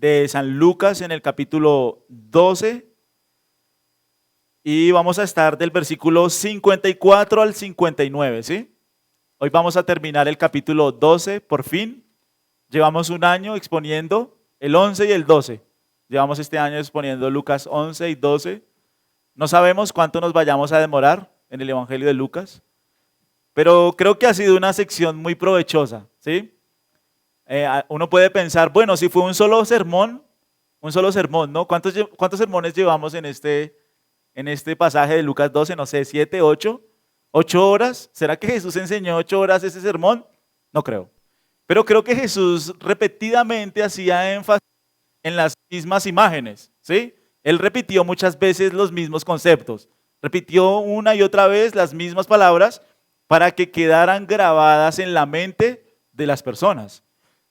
de San Lucas en el capítulo 12 y vamos a estar del versículo 54 al 59, ¿sí? Hoy vamos a terminar el capítulo 12, por fin. Llevamos un año exponiendo el 11 y el 12. Llevamos este año exponiendo Lucas 11 y 12. No sabemos cuánto nos vayamos a demorar en el Evangelio de Lucas, pero creo que ha sido una sección muy provechosa, ¿sí? Uno puede pensar, bueno, si fue un solo sermón, ¿no? ¿Cuántos sermones llevamos en este pasaje de Lucas 12? No sé, 7, 8, 8 horas. ¿Será que Jesús enseñó 8 horas ese sermón? No creo. Pero creo que Jesús repetidamente hacía énfasis en las mismas imágenes, ¿sí? Él repitió muchas veces los mismos conceptos, repitió una y otra vez las mismas palabras para que quedaran grabadas en la mente de las personas.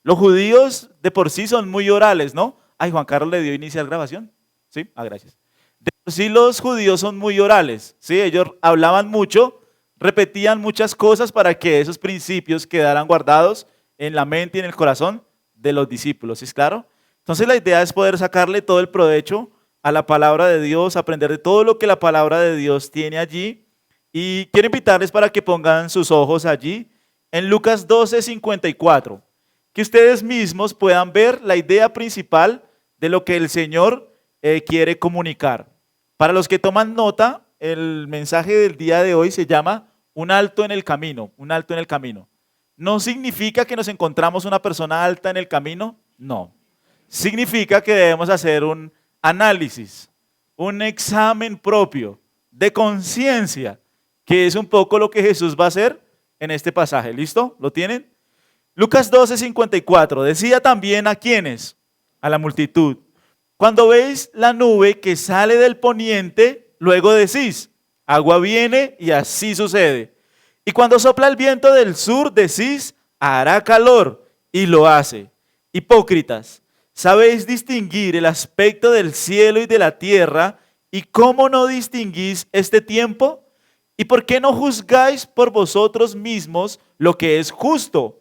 Los judíos de por sí son muy orales, ¿no? Ay, Juan Carlos le dio iniciar grabación. ¿Sí? Gracias. De por sí los judíos son muy orales, ¿sí? Ellos hablaban mucho, repetían muchas cosas para que esos principios quedaran guardados en la mente y en el corazón de los discípulos, ¿sí es claro? Entonces la idea es poder sacarle todo el provecho a la palabra de Dios, aprender de todo lo que la palabra de Dios tiene allí. Y quiero invitarles para que pongan sus ojos allí en Lucas 12, 54. Que ustedes mismos puedan ver la idea principal de lo que el Señor quiere comunicar. Para los que toman nota, el mensaje del día de hoy se llama un alto en el camino, un alto en el camino. ¿No significa que nos encontramos una persona alta en el camino? No. Significa que debemos hacer un análisis, un examen propio de conciencia, que es un poco lo que Jesús va a hacer en este pasaje. ¿Listo? ¿Lo tienen? Lucas 12, 54, decía también a quienes, a la multitud, cuando veis la nube que sale del poniente, luego decís, agua viene y así sucede. Y cuando sopla el viento del sur, decís, hará calor, y lo hace. Hipócritas, ¿sabéis distinguir el aspecto del cielo y de la tierra? ¿Y cómo no distinguís este tiempo? ¿Y por qué no juzgáis por vosotros mismos lo que es justo?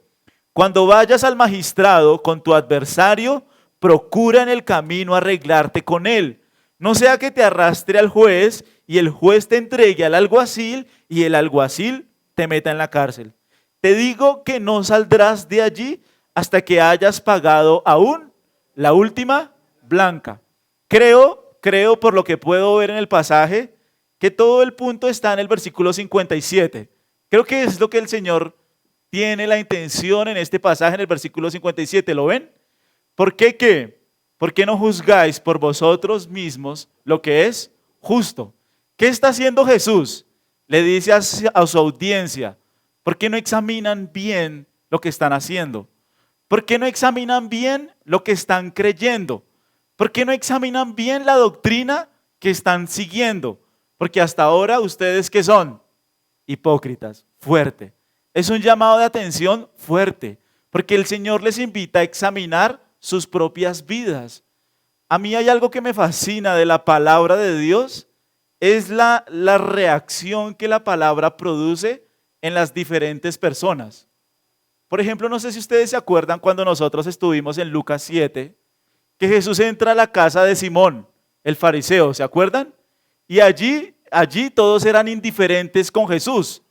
Cuando vayas al magistrado con tu adversario, procura en el camino arreglarte con él. No sea que te arrastre al juez y el juez te entregue al alguacil y el alguacil te meta en la cárcel. Te digo que no saldrás de allí hasta que hayas pagado aún la última blanca. Creo por lo que puedo ver en el pasaje, que todo el punto está en el versículo 57. Creo que es lo que el Señor tiene la intención en este pasaje, en el versículo 57, ¿lo ven? ¿Por qué qué? ¿Por qué no juzgáis por vosotros mismos lo que es justo? ¿Qué está haciendo Jesús? Le dice a su audiencia, ¿por qué no examinan bien lo que están haciendo? ¿Por qué no examinan bien lo que están creyendo? ¿Por qué no examinan bien la doctrina que están siguiendo? Porque hasta ahora ustedes ¿qué son? Hipócritas, fuerte. Es un llamado de atención fuerte, porque el Señor les invita a examinar sus propias vidas. A mí hay algo que me fascina de la palabra de Dios, es la reacción que la palabra produce en las diferentes personas. Por ejemplo, no sé si ustedes se acuerdan cuando nosotros estuvimos en Lucas 7, que Jesús entra a la casa de Simón, el fariseo, ¿se acuerdan? Y allí todos eran indiferentes con Jesús.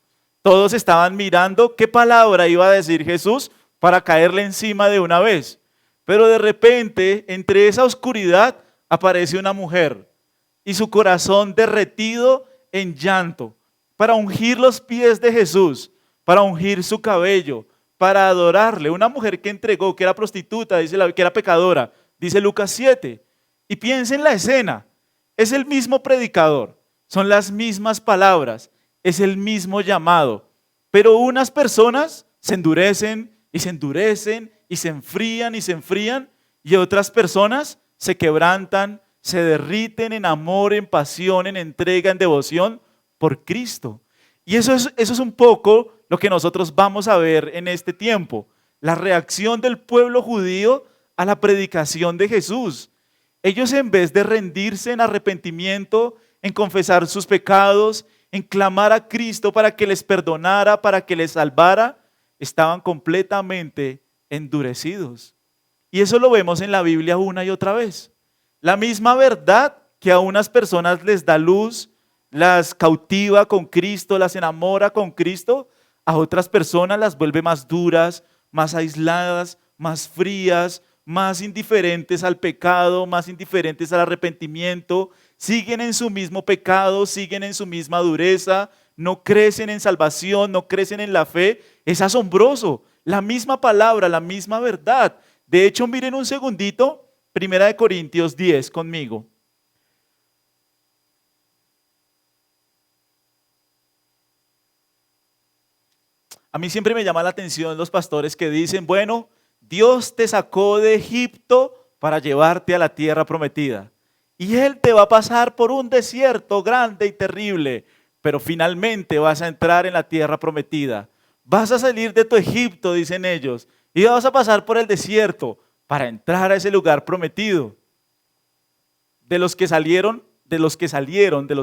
Todos estaban mirando qué palabra iba a decir Jesús para caerle encima de una vez. Pero de repente, entre esa oscuridad, aparece una mujer y su corazón derretido en llanto para ungir los pies de Jesús, para ungir su cabello, para adorarle. Una mujer que entregó, que era prostituta, que era pecadora, dice Lucas 7. Y piensa en la escena, es el mismo predicador, son las mismas palabras, es el mismo llamado, pero unas personas se endurecen y se endurecen y se enfrían y otras personas se quebrantan, se derriten en amor, en pasión, en entrega, en devoción por Cristo. Y eso es un poco lo que nosotros vamos a ver en este tiempo, la reacción del pueblo judío a la predicación de Jesús. Ellos en vez de rendirse en arrepentimiento, en confesar sus pecados, en clamar a Cristo para que les perdonara, para que les salvara, estaban completamente endurecidos. Y eso lo vemos en la Biblia una y otra vez. La misma verdad que a unas personas les da luz, las cautiva con Cristo, las enamora con Cristo, a otras personas las vuelve más duras, más aisladas, más frías, más indiferentes al pecado, más indiferentes al arrepentimiento, siguen en su mismo pecado, siguen en su misma dureza, no crecen en salvación, no crecen en la fe. Es asombroso, la misma palabra, la misma verdad. De hecho, miren un segundito, 1 Corintios 10 conmigo. A mí siempre me llama la atención los pastores que dicen, bueno, Dios te sacó de Egipto para llevarte a la tierra prometida. Y Él te va a pasar por un desierto grande y terrible, pero finalmente vas a entrar en la tierra prometida. Vas a salir de tu Egipto, dicen ellos, y vas a pasar por el desierto para entrar a ese lugar prometido. De los que salieron, de los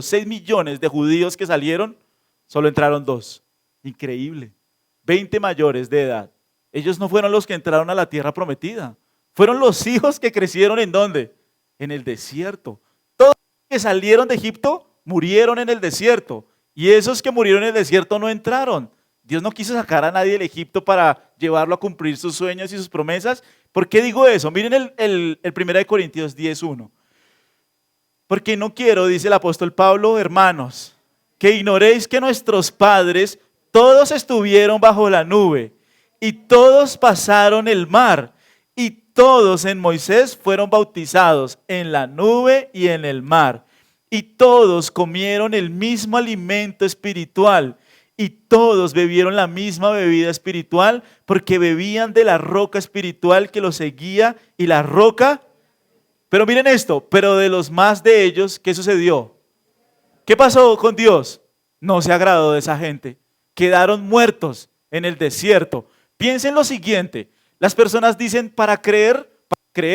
6 millones de judíos que salieron, solo entraron 2. Increíble. 20 mayores de edad. Ellos no fueron los que entraron a la tierra prometida. Fueron los hijos que crecieron ¿en dónde? En el desierto. Todos los que salieron de Egipto murieron en el desierto. Y esos que murieron en el desierto no entraron. Dios no quiso sacar a nadie del Egipto para llevarlo a cumplir sus sueños y sus promesas. ¿Por qué digo eso? Miren el 1 Corintios 10:1. Porque no quiero, dice el apóstol Pablo, hermanos, que ignoréis que nuestros padres todos estuvieron bajo la nube y todos pasaron el mar y todos en Moisés fueron bautizados en la nube y en el mar y todos comieron el mismo alimento espiritual y todos bebieron la misma bebida espiritual porque bebían de la roca espiritual que los seguía y la roca. Pero miren esto, pero de los más de ellos, ¿qué sucedió? ¿Qué pasó con Dios? No se agradó de esa gente. Quedaron muertos en el desierto. Piensen lo siguiente, las personas dicen para creer,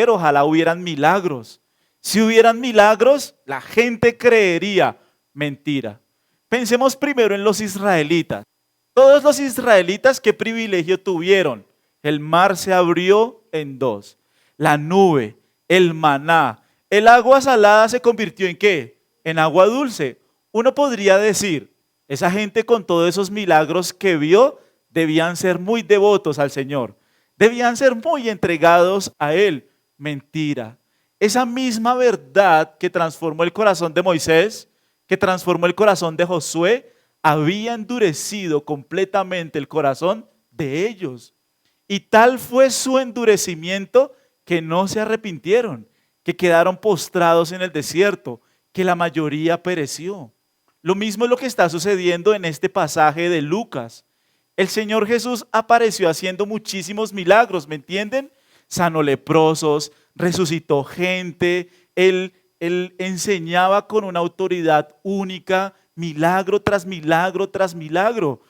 ojalá hubieran milagros. Si hubieran milagros, la gente creería. Mentira. Pensemos primero en los israelitas. Todos los israelitas, ¿qué privilegio tuvieron? El mar se abrió en 2. La nube, el maná, el agua salada se convirtió ¿en qué? En agua dulce. Uno podría decir, esa gente con todos esos milagros que vio, debían ser muy devotos al Señor. Debían ser muy entregados a Él. Mentira. Esa misma verdad que transformó el corazón de Moisés, que transformó el corazón de Josué, había endurecido completamente el corazón de ellos. Y tal fue su endurecimiento que no se arrepintieron, que quedaron postrados en el desierto, que la mayoría pereció. Lo mismo es lo que está sucediendo en este pasaje de Lucas. El Señor Jesús apareció haciendo muchísimos milagros, ¿me entienden? Sanó leprosos, resucitó gente, Él enseñaba con una autoridad única, milagro tras milagro tras milagro.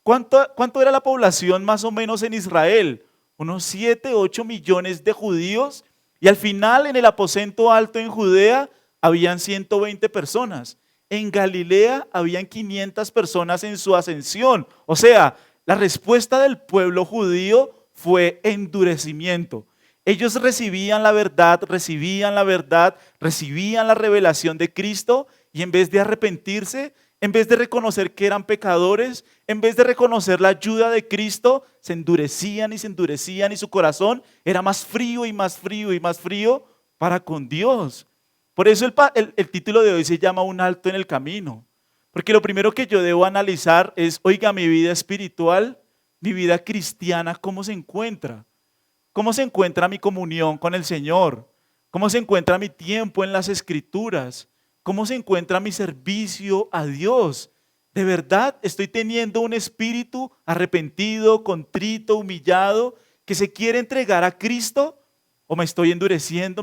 ¿Cuánto era la población más o menos en Israel? Unos 7, 8 millones de judíos, y al final en el aposento alto en Judea habían 120 personas. En Galilea habían 500 personas en su ascensión. O sea, la respuesta del pueblo judío fue endurecimiento. Ellos recibían la verdad, recibían la revelación de Cristo, y en vez de arrepentirse, en vez de reconocer que eran pecadores, en vez de reconocer la ayuda de Cristo, se endurecían y su corazón era más frío y más frío y más frío para con Dios. Por eso el título de hoy se llama Un alto en el camino. Porque lo primero que yo debo analizar es, oiga, mi vida espiritual, mi vida cristiana, ¿cómo se encuentra? ¿Cómo se encuentra mi comunión con el Señor? ¿Cómo se encuentra mi tiempo en las Escrituras? ¿Cómo se encuentra mi servicio a Dios? ¿De verdad estoy teniendo un espíritu arrepentido, contrito, humillado, que se quiere entregar a Cristo? ¿O me estoy endureciendo?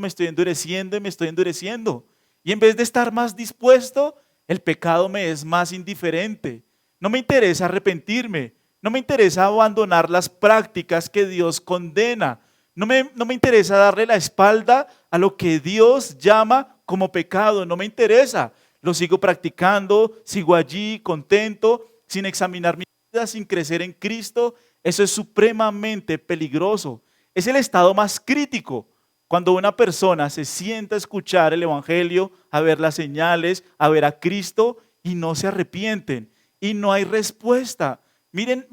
Y en vez de estar más dispuesto, el pecado me es más indiferente. No me interesa arrepentirme. No me interesa abandonar las prácticas que Dios condena. No me interesa darle la espalda a lo que Dios llama como pecado. No me interesa. Lo sigo practicando, sigo allí contento, sin examinar mi vida, sin crecer en Cristo. Eso es supremamente peligroso. Es el estado más crítico. Cuando una persona se sienta a escuchar el evangelio, a ver las señales, a ver a Cristo y no se arrepienten y no hay respuesta. Miren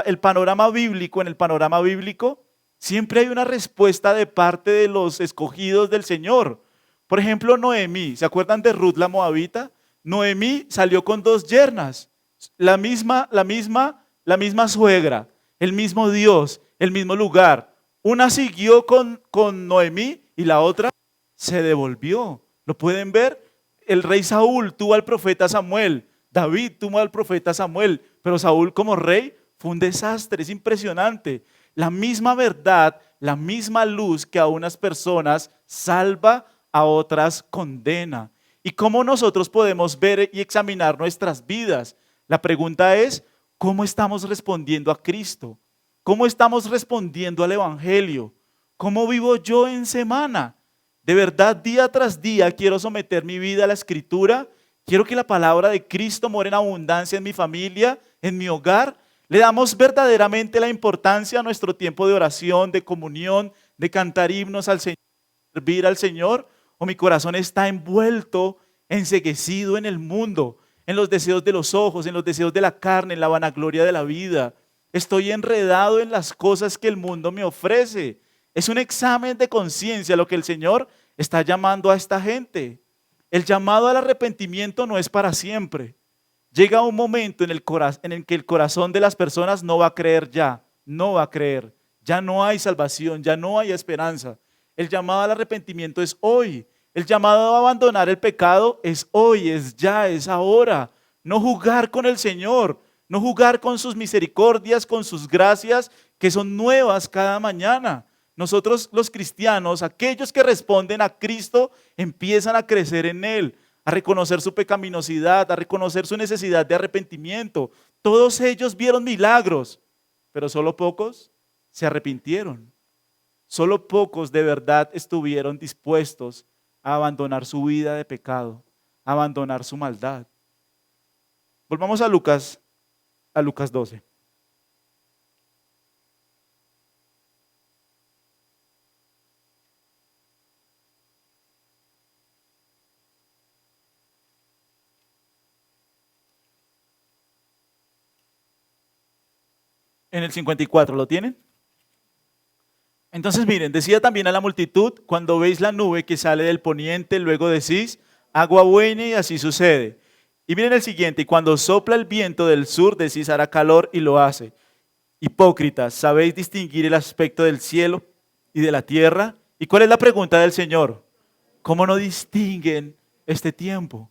el panorama bíblico. En el panorama bíblico siempre hay una respuesta de parte de los escogidos del Señor. Por ejemplo, Noemí, ¿se acuerdan de Ruth la Moabita? Noemí salió con 2 yernas, la misma suegra, el mismo Dios, el mismo lugar. Una siguió con Noemí y la otra se devolvió. ¿Lo pueden ver? El rey Saúl tuvo al profeta Samuel, David tuvo al profeta Samuel, pero Saúl como rey fue un desastre, es impresionante. La misma verdad, la misma luz que a unas personas salva, a otras condena. ¿Y cómo nosotros podemos ver y examinar nuestras vidas? La pregunta es, ¿cómo estamos respondiendo a Cristo? ¿Cómo estamos respondiendo al evangelio? ¿Cómo vivo yo en semana? De verdad, día tras día quiero someter mi vida a la Escritura. Quiero que la palabra de Cristo more en abundancia en mi familia, en mi hogar. Le damos verdaderamente la importancia a nuestro tiempo de oración, de comunión, de cantar himnos al Señor, servir al Señor. O mi corazón está envuelto, enceguecido en el mundo, en los deseos de los ojos, en los deseos de la carne, en la vanagloria de la vida. Estoy enredado en las cosas que el mundo me ofrece. Es un examen de conciencia lo que el Señor está llamando a esta gente. El llamado al arrepentimiento no es para siempre. Llega un momento en el que el corazón de las personas no va a creer ya, no va a creer. Ya no hay salvación, ya no hay esperanza. El llamado al arrepentimiento es hoy. El llamado a abandonar el pecado es hoy, es ya, es ahora. No jugar con el Señor, no jugar con sus misericordias, con sus gracias que son nuevas cada mañana. Nosotros los cristianos, aquellos que responden a Cristo, empiezan a crecer en Él, a reconocer su pecaminosidad, a reconocer su necesidad de arrepentimiento. Todos ellos vieron milagros, pero solo pocos se arrepintieron. Solo pocos de verdad estuvieron dispuestos a abandonar su vida de pecado, a abandonar su maldad. Volvamos a Lucas 12. En el 54, ¿lo tienen? Entonces miren, decía también a la multitud, cuando veis la nube que sale del poniente, luego decís, agua buena y así sucede. Y miren el siguiente, y cuando sopla el viento del sur, decís hará calor y lo hace. Hipócritas, ¿sabéis distinguir el aspecto del cielo y de la tierra? ¿Y cuál es la pregunta del Señor? ¿Cómo no distinguen este tiempo?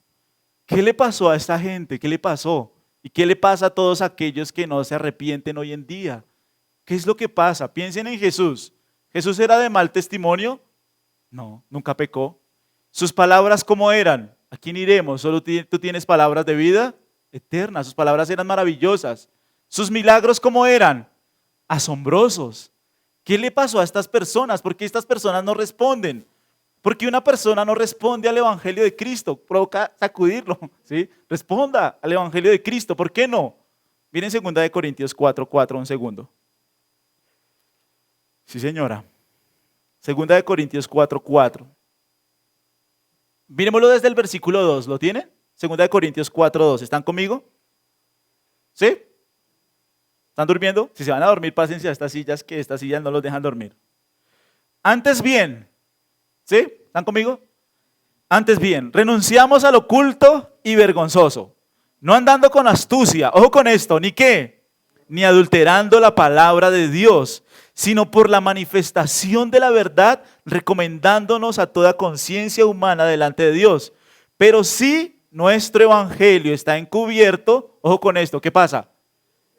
¿Qué le pasó a esta gente? ¿Qué le pasó? ¿Y qué le pasa a todos aquellos que no se arrepienten hoy en día? ¿Qué es lo que pasa? Piensen en Jesús. ¿Jesús era de mal testimonio? No, nunca pecó. ¿Sus palabras cómo eran? ¿A quién iremos? ¿Solo tú tienes palabras de vida eterna? Sus palabras eran maravillosas. ¿Sus milagros cómo eran? Asombrosos. ¿Qué le pasó a estas personas? ¿Por qué estas personas no responden? ¿Por qué una persona no responde al Evangelio de Cristo? Provoca sacudirlo, ¿sí? Responda al Evangelio de Cristo. ¿Por qué no? Miren 2 Corintios 4:4, un segundo. Sí, señora. 2 Corintios 4:4. Miremoslo desde el versículo 2. ¿Lo tienen? 2 Corintios 4:2. ¿Están conmigo? ¿Sí? ¿Están durmiendo? Si se van a dormir, pásense a estas sillas, que estas sillas no los dejan dormir. Antes bien, ¿sí? ¿Están conmigo? Antes bien, renunciamos al oculto y vergonzoso, no andando con astucia, ojo con esto, ¿ni qué? Ni adulterando la palabra de Dios, sino por la manifestación de la verdad, recomendándonos a toda conciencia humana delante de Dios. Pero si nuestro evangelio está encubierto, ojo con esto, ¿qué pasa?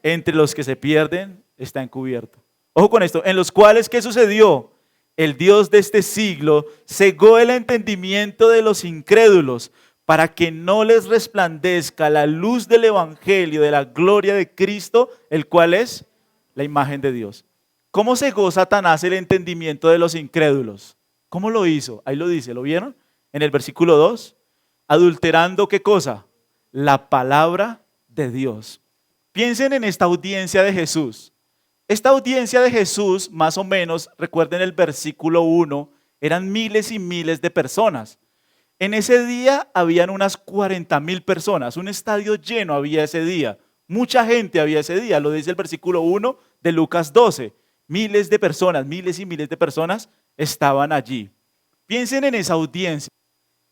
Entre los que se pierden está encubierto. Ojo con esto, en los cuales, ¿qué sucedió? El Dios de este siglo cegó el entendimiento de los incrédulos para que no les resplandezca la luz del evangelio de la gloria de Cristo, el cual es la imagen de Dios. ¿Cómo cegó Satanás el entendimiento de los incrédulos? ¿Cómo lo hizo? Ahí lo dice, ¿lo vieron? En el versículo 2, adulterando ¿qué cosa? La palabra de Dios. Piensen en esta audiencia de Jesús. Esta audiencia de Jesús, más o menos, recuerden el versículo 1, eran miles y miles de personas. En ese día habían unas 40,000 personas, un estadio lleno había ese día, mucha gente había ese día, lo dice el versículo 1 de Lucas 12. Miles de personas, miles y miles de personas estaban allí. Piensen en esa audiencia.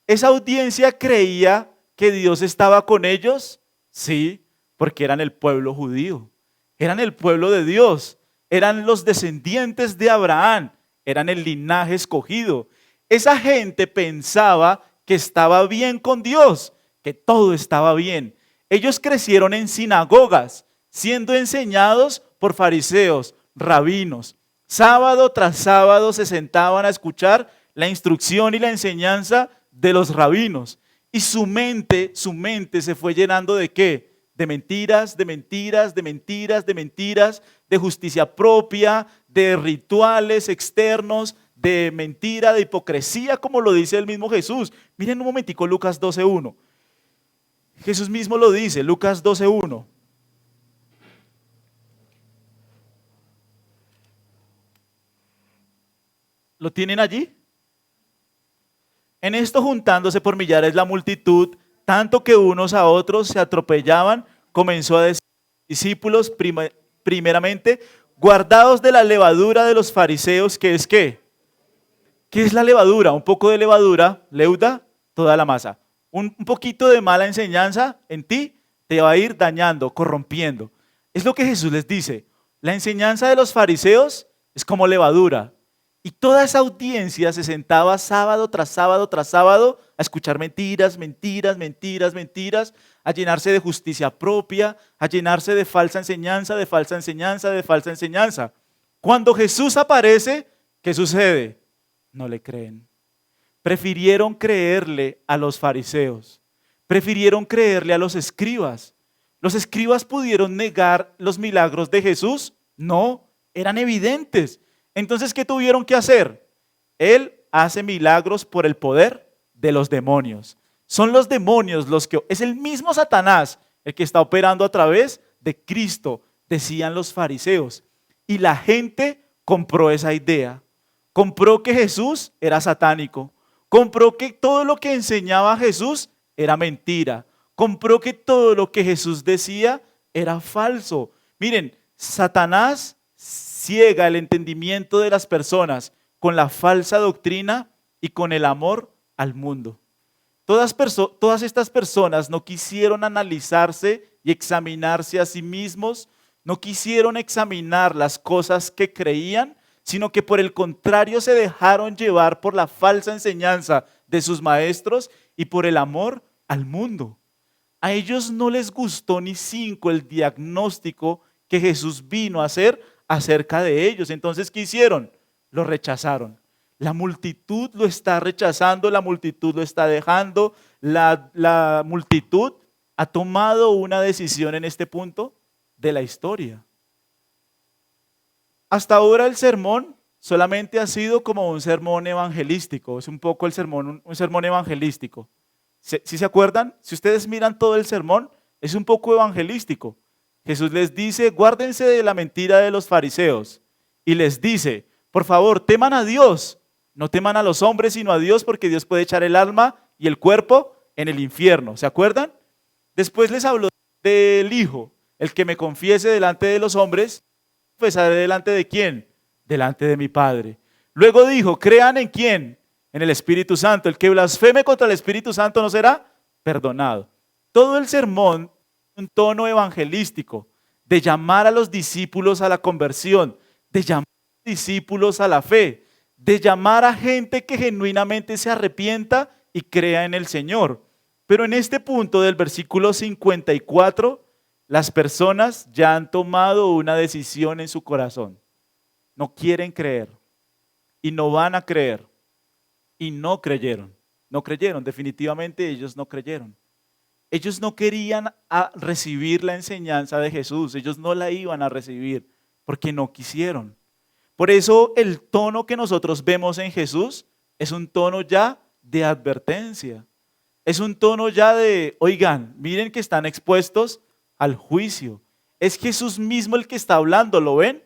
¿Esa audiencia creía que Dios estaba con ellos? Sí, porque eran el pueblo judío, eran el pueblo de Dios, eran los descendientes de Abraham, eran el linaje escogido. Esa gente pensaba que estaba bien con Dios, que todo estaba bien. Ellos crecieron en sinagogas, siendo enseñados por fariseos, rabinos. Sábado tras sábado se sentaban a escuchar la instrucción y la enseñanza de los rabinos. Y su mente se fue llenando ¿de qué? De mentiras, de mentiras, de mentiras, de mentiras, de justicia propia, de rituales externos, de mentira, de hipocresía, como lo dice el mismo Jesús. Miren un momentico Lucas 12:1. Jesús mismo lo dice, Lucas 12:1. ¿Lo tienen allí? En esto juntándose por millares la multitud, tanto que unos a otros se atropellaban, comenzó a decir a los discípulos primeramente, guardaos de la levadura de los fariseos, que es ¿qué? ¿Qué es la levadura? Un poco de levadura leuda toda la masa. Un poquito de mala enseñanza en ti te va a ir dañando, corrompiendo. Es lo que Jesús les dice. La enseñanza de los fariseos es como levadura. Y toda esa audiencia se sentaba sábado tras sábado tras sábado a escuchar mentiras, mentiras, mentiras, mentiras, a llenarse de justicia propia, a llenarse de falsa enseñanza, de falsa enseñanza, de falsa enseñanza. Cuando Jesús aparece, ¿qué sucede? No le creen. Prefirieron creerle a los fariseos, prefirieron creerle a los escribas. ¿Los escribas pudieron negar los milagros de Jesús? No, eran evidentes. Entonces, ¿qué tuvieron que hacer? Él hace milagros por el poder de los demonios. Son los demonios los que... Es el mismo Satanás el que está operando a través de Cristo, decían los fariseos. Y la gente compró esa idea. Compró que Jesús era satánico. Compró que todo lo que enseñaba Jesús era mentira. Compró que todo lo que Jesús decía era falso. Miren, Satanás ciega el entendimiento de las personas con la falsa doctrina y con el amor al mundo. Todas estas personas no quisieron analizarse y examinarse a sí mismos, no quisieron examinar las cosas que creían, sino que por el contrario se dejaron llevar por la falsa enseñanza de sus maestros y por el amor al mundo. A ellos no les gustó ni cinco el diagnóstico que Jesús vino a hacer acerca de ellos. Entonces, ¿qué hicieron? Lo rechazaron. La multitud lo está rechazando, la multitud lo está dejando, la multitud ha tomado una decisión en este punto de la historia. Hasta ahora el sermón solamente ha sido como un sermón evangelístico, es un poco el sermón, un sermón evangelístico. ¿Sí se acuerdan? Si ustedes miran todo el sermón, es un poco evangelístico. Jesús les dice, guárdense de la mentira de los fariseos. Y les dice, por favor, teman a Dios. No teman a los hombres, sino a Dios, porque Dios puede echar el alma y el cuerpo en el infierno. ¿Se acuerdan? Después les habló del Hijo. El que me confiese delante de los hombres, confesaré delante de ¿quién? Delante de mi Padre. Luego dijo, crean en ¿quién? En el Espíritu Santo. El que blasfeme contra el Espíritu Santo no será perdonado. Todo el sermón un tono evangelístico, de llamar a los discípulos a la conversión, de llamar a los discípulos a la fe, de llamar a gente que genuinamente se arrepienta y crea en el Señor. Pero en este punto del versículo 54, las personas ya han tomado una decisión en su corazón. No quieren creer y no van a creer y no creyeron. No creyeron, definitivamente ellos no creyeron. Ellos no querían recibir la enseñanza de Jesús, ellos no la iban a recibir porque no quisieron. Por eso el tono que nosotros vemos en Jesús es un tono ya de advertencia. Es un tono ya de, oigan, miren que están expuestos al juicio. Es Jesús mismo el que está hablando, ¿lo ven?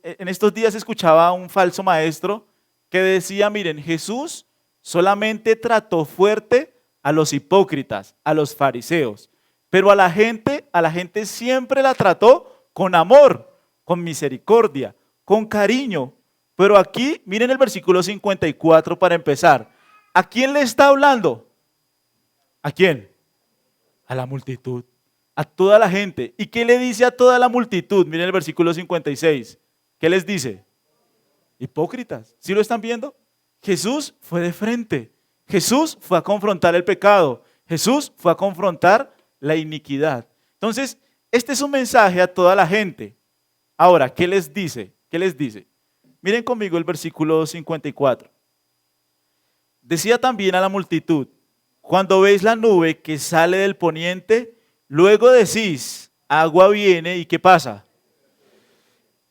en estos días escuchaba a un falso maestro que decía, miren, Jesús solamente trató fuerte a los hipócritas, a los fariseos, pero a la gente siempre la trató con amor, con misericordia, con cariño. Pero aquí, miren el versículo 54 para empezar. ¿A quién le está hablando? ¿A quién? A la multitud, a toda la gente. ¿Y qué le dice a toda la multitud? Miren el versículo 56. ¿Qué les dice? Hipócritas. ¿Sí lo están viendo? Jesús fue de frente. Jesús fue a confrontar el pecado. Jesús fue a confrontar la iniquidad. Entonces, este es un mensaje a toda la gente. Ahora, ¿qué les dice? ¿Qué les dice? Miren conmigo el versículo 54. Decía también a la multitud, cuando veis la nube que sale del poniente, luego decís, agua viene y ¿qué pasa?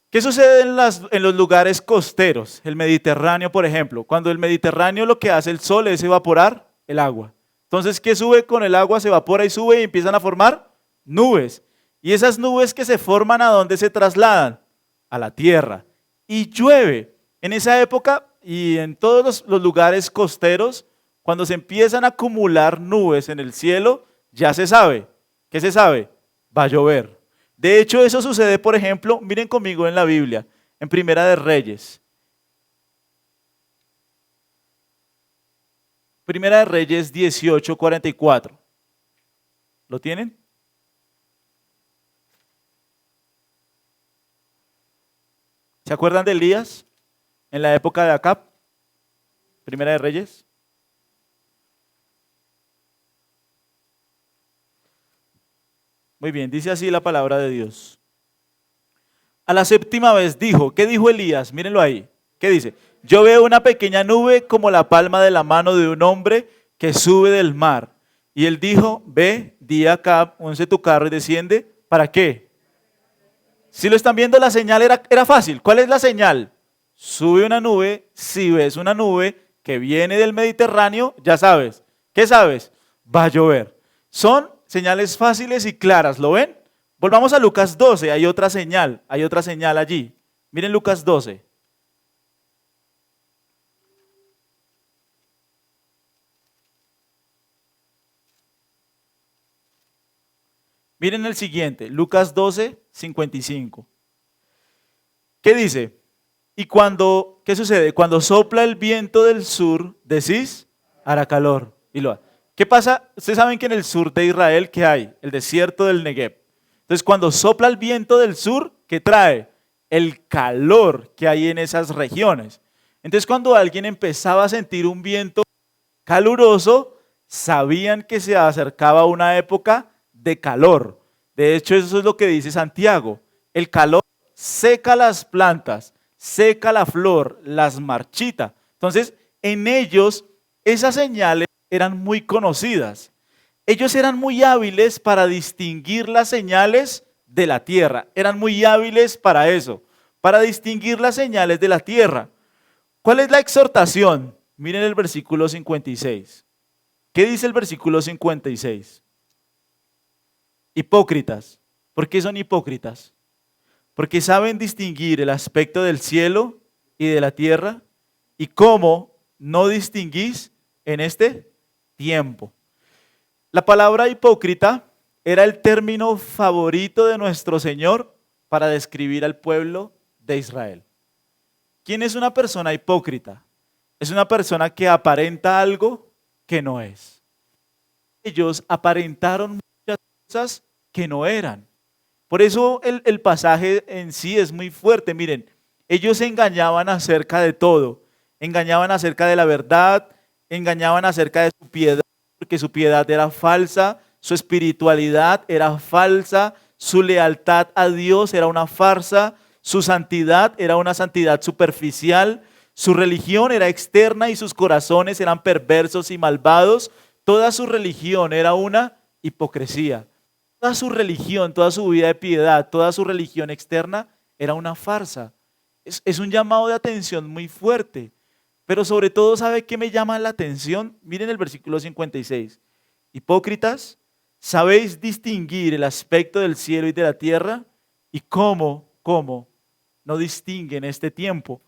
¿Qué sucede en los lugares costeros? El Mediterráneo, por ejemplo. Cuando el Mediterráneo lo que hace el sol es evaporar el agua. Entonces, ¿qué sube con el agua? Se evapora y sube y empiezan a formar nubes. Y esas nubes que se forman, ¿a dónde se trasladan? A la tierra. Y llueve. En esa época y en todos los lugares costeros, cuando se empiezan a acumular nubes en el cielo, ya se sabe. ¿Qué se sabe? Va a llover. De hecho, eso sucede, por ejemplo, miren conmigo en la Biblia, en Primera de Reyes. Primera de Reyes 18:44. ¿Lo tienen? ¿Se acuerdan de Elías en la época de Acab? Primera de Reyes. Muy bien, dice así la palabra de Dios. A la séptima vez dijo, ¿qué dijo Elías? Mírenlo ahí. ¿Qué dice? Yo veo una pequeña nube como la palma de la mano de un hombre que sube del mar. Y él dijo, ve, di a Acab, unce tu carro y desciende. ¿Para qué? Si lo están viendo, la señal era fácil. ¿Cuál es la señal? Sube una nube. Si ves una nube que viene del Mediterráneo, ya sabes. ¿Qué sabes? Va a llover. Son señales fáciles y claras, ¿lo ven? Volvamos a Lucas 12, hay otra señal allí. Miren Lucas 12. Miren el siguiente, Lucas 12, 55. ¿Qué dice? ¿Qué sucede? Cuando sopla el viento del sur, decís, hará calor. ¿Qué pasa? Ustedes saben que en el sur de Israel, ¿qué hay? El desierto del Negev. Entonces, cuando sopla el viento del sur, ¿qué trae? El calor que hay en esas regiones. Entonces, cuando alguien empezaba a sentir un viento caluroso, sabían que se acercaba una época de calor. De hecho, eso es lo que dice Santiago. El calor seca las plantas, seca la flor, las marchita. Entonces, en ellos, esas señales eran muy conocidas. Ellos eran muy hábiles para distinguir las señales de la tierra. Eran muy hábiles para eso, para distinguir las señales de la tierra. ¿Cuál es la exhortación? Miren el versículo 56. ¿Qué dice el versículo 56? Hipócritas. ¿Por qué son hipócritas? Porque saben distinguir el aspecto del cielo y de la tierra. ¿Y cómo no distinguís en este tiempo? La palabra hipócrita era el término favorito de nuestro Señor para describir al pueblo de Israel. ¿Quién es una persona hipócrita? Es una persona que aparenta algo que no es. Ellos aparentaron muchas cosas que no eran. Por eso el pasaje en sí es muy fuerte. Miren, ellos engañaban acerca de todo. Engañaban acerca de la verdad, engañaban acerca de su piedad, porque su piedad era falsa, su espiritualidad era falsa, su lealtad a Dios era una farsa, su santidad era una santidad superficial, su religión era externa y sus corazones eran perversos y malvados. Toda su religión era una hipocresía. Toda su religión, toda su vida de piedad, toda su religión externa era una farsa. Es un llamado de atención muy fuerte. Pero sobre todo, ¿sabe qué me llama la atención? Miren el versículo 56. Hipócritas, ¿sabéis distinguir el aspecto del cielo y de la tierra? ¿Y cómo no distingue en este tiempo.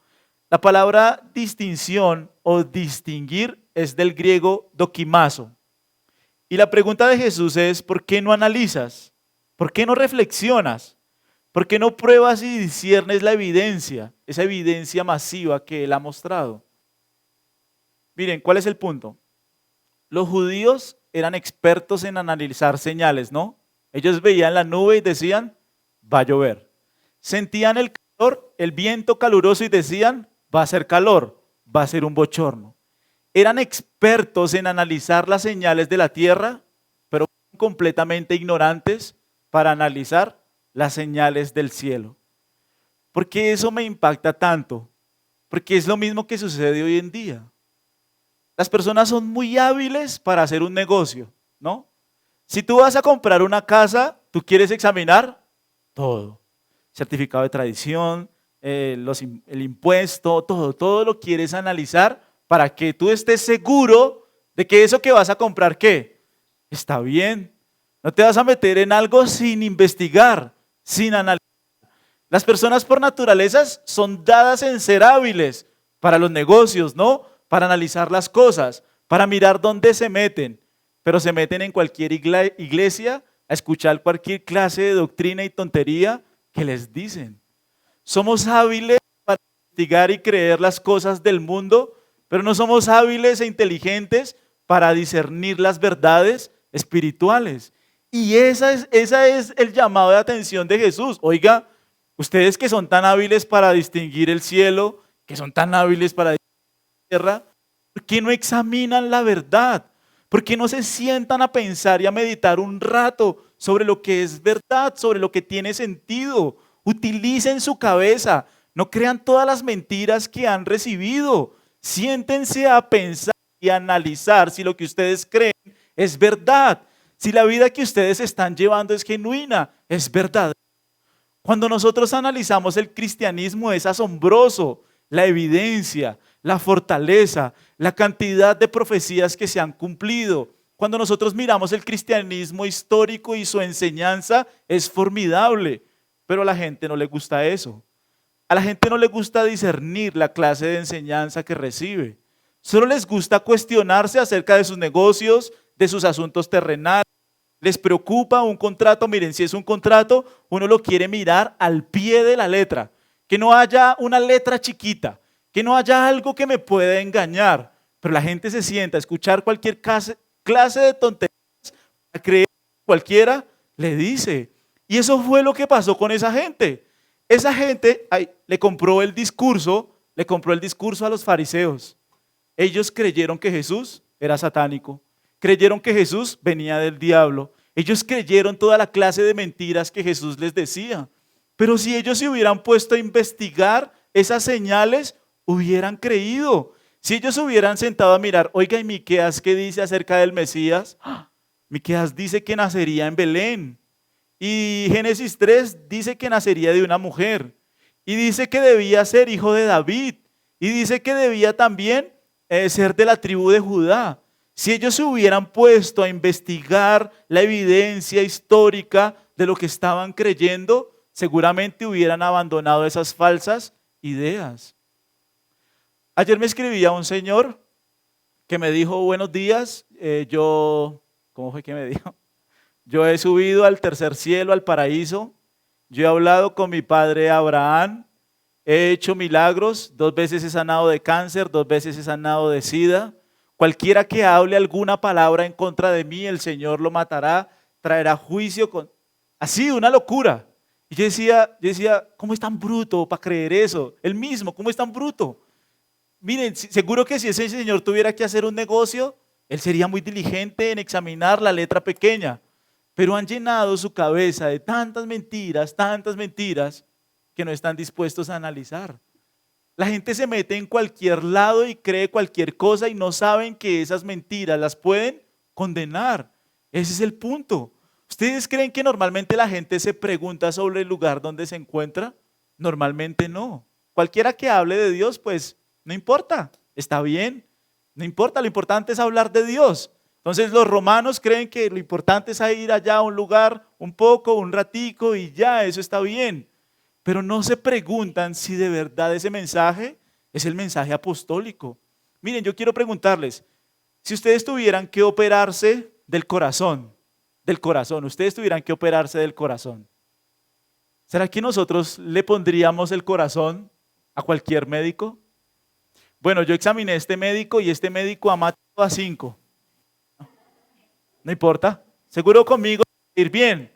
La palabra distinción o distinguir es del griego dokimazo. Y la pregunta de Jesús es, ¿por qué no analizas? ¿Por qué no reflexionas? ¿Por qué no pruebas y disciernes la evidencia, esa evidencia masiva que Él ha mostrado? Miren, ¿cuál es el punto? Los judíos eran expertos en analizar señales, ¿no? Ellos veían la nube y decían, va a llover. Sentían el calor, el viento caluroso y decían, va a ser calor, va a ser un bochorno. Eran expertos en analizar las señales de la tierra, pero completamente ignorantes para analizar las señales del cielo. ¿Por qué eso me impacta tanto? Porque es lo mismo que sucede hoy en día. Las personas son muy hábiles para hacer un negocio, ¿no? Si tú vas a comprar una casa, tú quieres examinar todo. Certificado de tradición, el impuesto, todo lo quieres analizar para que tú estés seguro de que eso que vas a comprar, ¿qué? Está bien. No te vas a meter en algo sin investigar, sin analizar. Las personas por naturaleza son dadas en ser hábiles para los negocios, ¿no? Para analizar las cosas, para mirar dónde se meten, pero se meten en cualquier iglesia a escuchar cualquier clase de doctrina y tontería que les dicen. Somos hábiles para investigar y creer las cosas del mundo, pero no somos hábiles e inteligentes para discernir las verdades espirituales. Y esa es el llamado de atención de Jesús. Oiga, ustedes que son tan hábiles para distinguir el cielo, que son tan hábiles para tierra, ¿por qué no examinan la verdad? ¿Por qué no se sientan a pensar y a meditar un rato sobre lo que es verdad, sobre lo que tiene sentido? Utilicen su cabeza, no crean todas las mentiras que han recibido. Siéntense a pensar y a analizar si lo que ustedes creen es verdad, si la vida que ustedes están llevando es genuina, es verdad. Cuando nosotros analizamos el cristianismo es asombroso, la evidencia, la fortaleza, la cantidad de profecías que se han cumplido. Cuando nosotros miramos el cristianismo histórico y su enseñanza es formidable, pero a la gente no le gusta eso. A la gente no le gusta discernir la clase de enseñanza que recibe. Solo les gusta cuestionarse acerca de sus negocios, de sus asuntos terrenales. Les preocupa un contrato. Miren, si es un contrato, uno lo quiere mirar al pie de la letra. Que no haya una letra chiquita, que no haya algo que me pueda engañar. Pero la gente se sienta a escuchar cualquier clase de tonterías, a creer que cualquiera le dice. Y eso fue lo que pasó con esa gente. Esa gente le compró el discurso a los fariseos. Ellos creyeron que Jesús era satánico. Creyeron que Jesús venía del diablo. Ellos creyeron toda la clase de mentiras que Jesús les decía. Pero si ellos se hubieran puesto a investigar esas señales, hubieran creído. Si ellos se hubieran sentado a mirar, oiga, ¿y Miqueas qué dice acerca del Mesías? Miqueas dice que nacería en Belén. Y Génesis 3 dice que nacería de una mujer. Y dice que debía ser hijo de David. Y dice que debía también ser de la tribu de Judá. Si ellos se hubieran puesto a investigar la evidencia histórica de lo que estaban creyendo, seguramente hubieran abandonado esas falsas ideas. Ayer me escribía un señor que me dijo, buenos días, ¿cómo fue que me dijo? Yo he subido al tercer cielo, al paraíso, yo he hablado con mi padre Abraham, he hecho milagros, 2 veces he sanado de cáncer, 2 veces he sanado de SIDA. Cualquiera que hable alguna palabra en contra de mí, el Señor lo matará, traerá juicio. Así, una locura. Y yo decía, ¿cómo es tan bruto para creer eso? Él mismo, ¿cómo es tan bruto? Miren, seguro que si ese señor tuviera que hacer un negocio, él sería muy diligente en examinar la letra pequeña. Pero han llenado su cabeza de tantas mentiras, que no están dispuestos a analizar. La gente se mete en cualquier lado y cree cualquier cosa y no saben que esas mentiras las pueden condenar. Ese es el punto. ¿Ustedes creen que normalmente la gente se pregunta sobre el lugar donde se encuentra? Normalmente no. Cualquiera que hable de Dios, pues no importa, está bien, no importa, lo importante es hablar de Dios. Entonces los romanos creen que lo importante es ir allá a un lugar un poco, un ratico y ya, eso está bien. pero no se preguntan si de verdad ese mensaje es el mensaje apostólico. Miren, yo quiero preguntarles, si ustedes tuvieran que operarse del corazón, ustedes tuvieran que operarse del corazón, ¿será que nosotros le pondríamos el corazón a cualquier médico? Bueno, yo examiné a este médico y este médico ha matado a 5. No importa, seguro conmigo va a ir bien.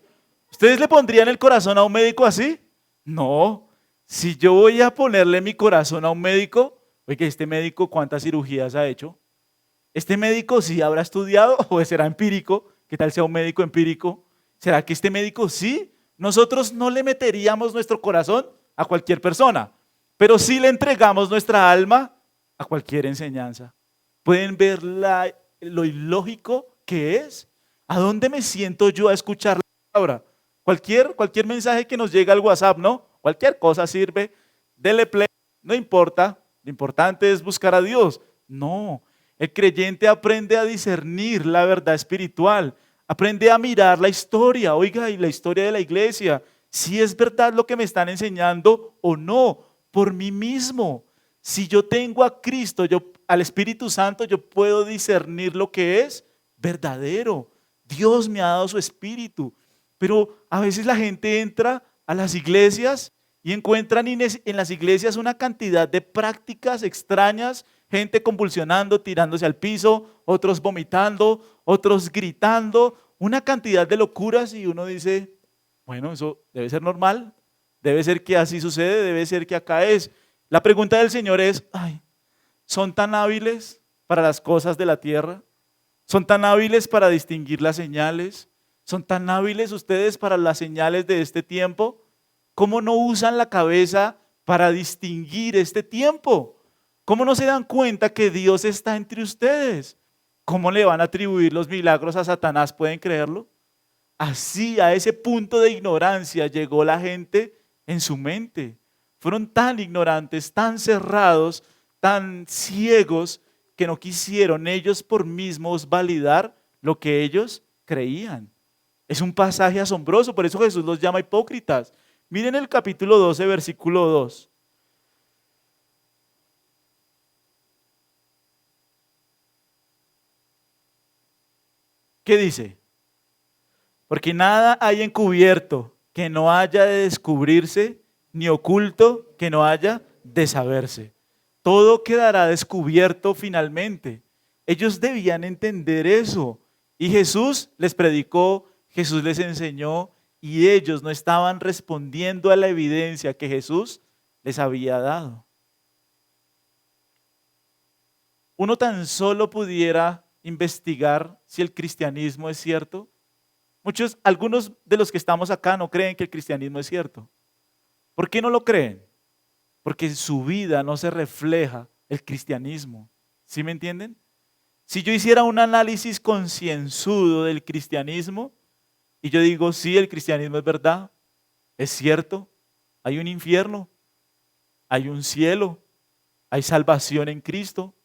¿Ustedes le pondrían el corazón a un médico así? No. Si yo voy a ponerle mi corazón a un médico, oye, este médico ¿cuántas cirugías ha hecho? ¿Este médico sí habrá estudiado o será empírico? ¿Qué tal sea un médico empírico? ¿Será que este médico sí? Nosotros no le meteríamos nuestro corazón a cualquier persona, pero sí le entregamos nuestra alma a cualquier enseñanza. ¿Pueden ver lo ilógico que es? ¿A dónde me siento yo a escuchar la palabra? Cualquier mensaje que nos llegue al WhatsApp, ¿no? Cualquier cosa sirve, dele play, no importa, lo importante es buscar a Dios. No, el creyente aprende a discernir la verdad espiritual, aprende a mirar la historia, oiga, y la historia de la iglesia, si es verdad lo que me están enseñando o no, por mí mismo. Si yo tengo a Cristo, al Espíritu Santo, yo puedo discernir lo que es verdadero. Dios me ha dado su Espíritu. Pero a veces la gente entra a las iglesias y encuentran en las iglesias una cantidad de prácticas extrañas, gente convulsionando, tirándose al piso, otros vomitando, otros gritando, una cantidad de locuras y uno dice, bueno, eso debe ser normal, debe ser que así sucede, debe ser que acá es. La pregunta del Señor es, ¿son tan hábiles para las cosas de la tierra? ¿Son tan hábiles para distinguir las señales? ¿Son tan hábiles ustedes para las señales de este tiempo? ¿Cómo no usan la cabeza para distinguir este tiempo? ¿Cómo no se dan cuenta que Dios está entre ustedes? ¿Cómo le van a atribuir los milagros a Satanás? ¿Pueden creerlo? Así, a ese punto de ignorancia llegó la gente en su mente. Fueron tan ignorantes, tan cerrados, tan ciegos, que no quisieron ellos por mismos validar lo que ellos creían. Es un pasaje asombroso, por eso Jesús los llama hipócritas. Miren el capítulo 12, versículo 2. ¿Qué dice? Porque nada hay encubierto que no haya de descubrirse, ni oculto que no haya de saberse. Todo quedará descubierto finalmente. Ellos debían entender eso. Y Jesús les predicó, Jesús les enseñó, y ellos no estaban respondiendo a la evidencia que Jesús les había dado. Uno tan solo pudiera investigar si el cristianismo es cierto. Algunos de los que estamos acá no creen que el cristianismo es cierto. ¿Por qué no lo creen? Porque en su vida no se refleja el cristianismo. ¿Sí me entienden? Si yo hiciera un análisis concienzudo del cristianismo y yo digo, sí, el cristianismo es verdad, es cierto, hay un infierno, hay un cielo, hay salvación en Cristo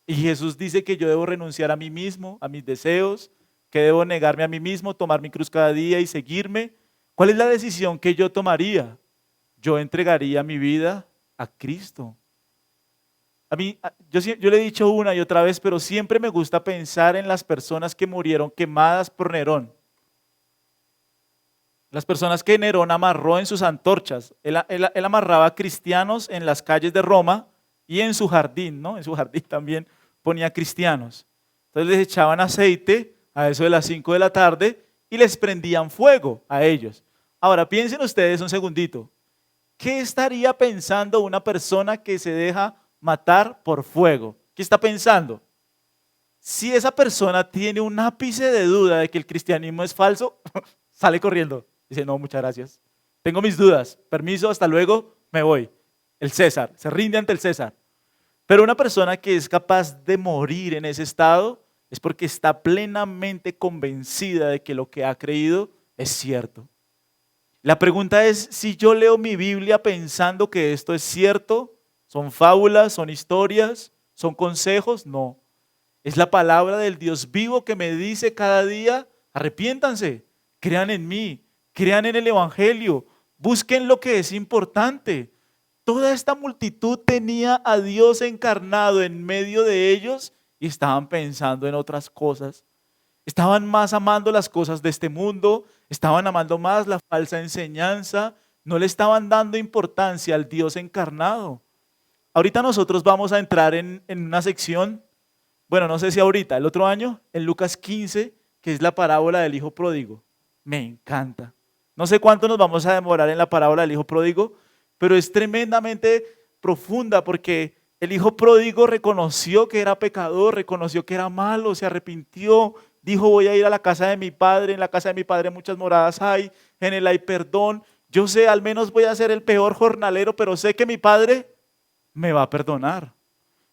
y Jesús dice que yo debo renunciar a mí mismo, a mis deseos, que debo negarme a mí mismo, tomar mi cruz cada día y seguirme. ¿Cuál es la decisión que yo tomaría? Yo entregaría mi vida a Cristo. Yo le he dicho una y otra vez, pero siempre me gusta pensar en las personas que murieron quemadas por Nerón. Las personas que Nerón amarró en sus antorchas. Él amarraba cristianos en las calles de Roma y en su jardín, ¿no? En su jardín también ponía cristianos. Entonces les echaban aceite a eso de las 5 de la tarde y les prendían fuego a ellos. Ahora piensen ustedes un segundito. ¿Qué estaría pensando una persona que se deja matar por fuego? ¿Qué está pensando? Si esa persona tiene un ápice de duda de que el cristianismo es falso, sale corriendo. Dice, no, muchas gracias. Tengo mis dudas. Permiso, hasta luego, me voy. El César, se rinde ante el César. Pero una persona que es capaz de morir en ese estado es porque está plenamente convencida de que lo que ha creído es cierto. La pregunta es, si yo leo mi Biblia pensando que esto es cierto, ¿son fábulas, son historias, son consejos? No. Es la palabra del Dios vivo que me dice cada día, arrepiéntanse, crean en mí, crean en el Evangelio, Busquen lo que es importante. Toda esta multitud tenía a Dios encarnado en medio de ellos y estaban pensando en otras cosas. Estaban más amando las cosas de este mundo, estaban amando más la falsa enseñanza, no le estaban dando importancia al Dios encarnado. Ahorita nosotros vamos a entrar en una sección, bueno, no sé si ahorita, el otro año, en Lucas 15, que es la parábola del hijo pródigo. Me encanta. No sé cuánto nos vamos a demorar en la parábola del hijo pródigo, pero es tremendamente profunda porque el hijo pródigo reconoció que era pecador, reconoció que era malo, se arrepintió, dijo voy a ir a la casa de mi padre, en la casa de mi padre muchas moradas hay, en él hay perdón, yo sé, al menos voy a ser el peor jornalero, pero sé que mi padre me va a perdonar.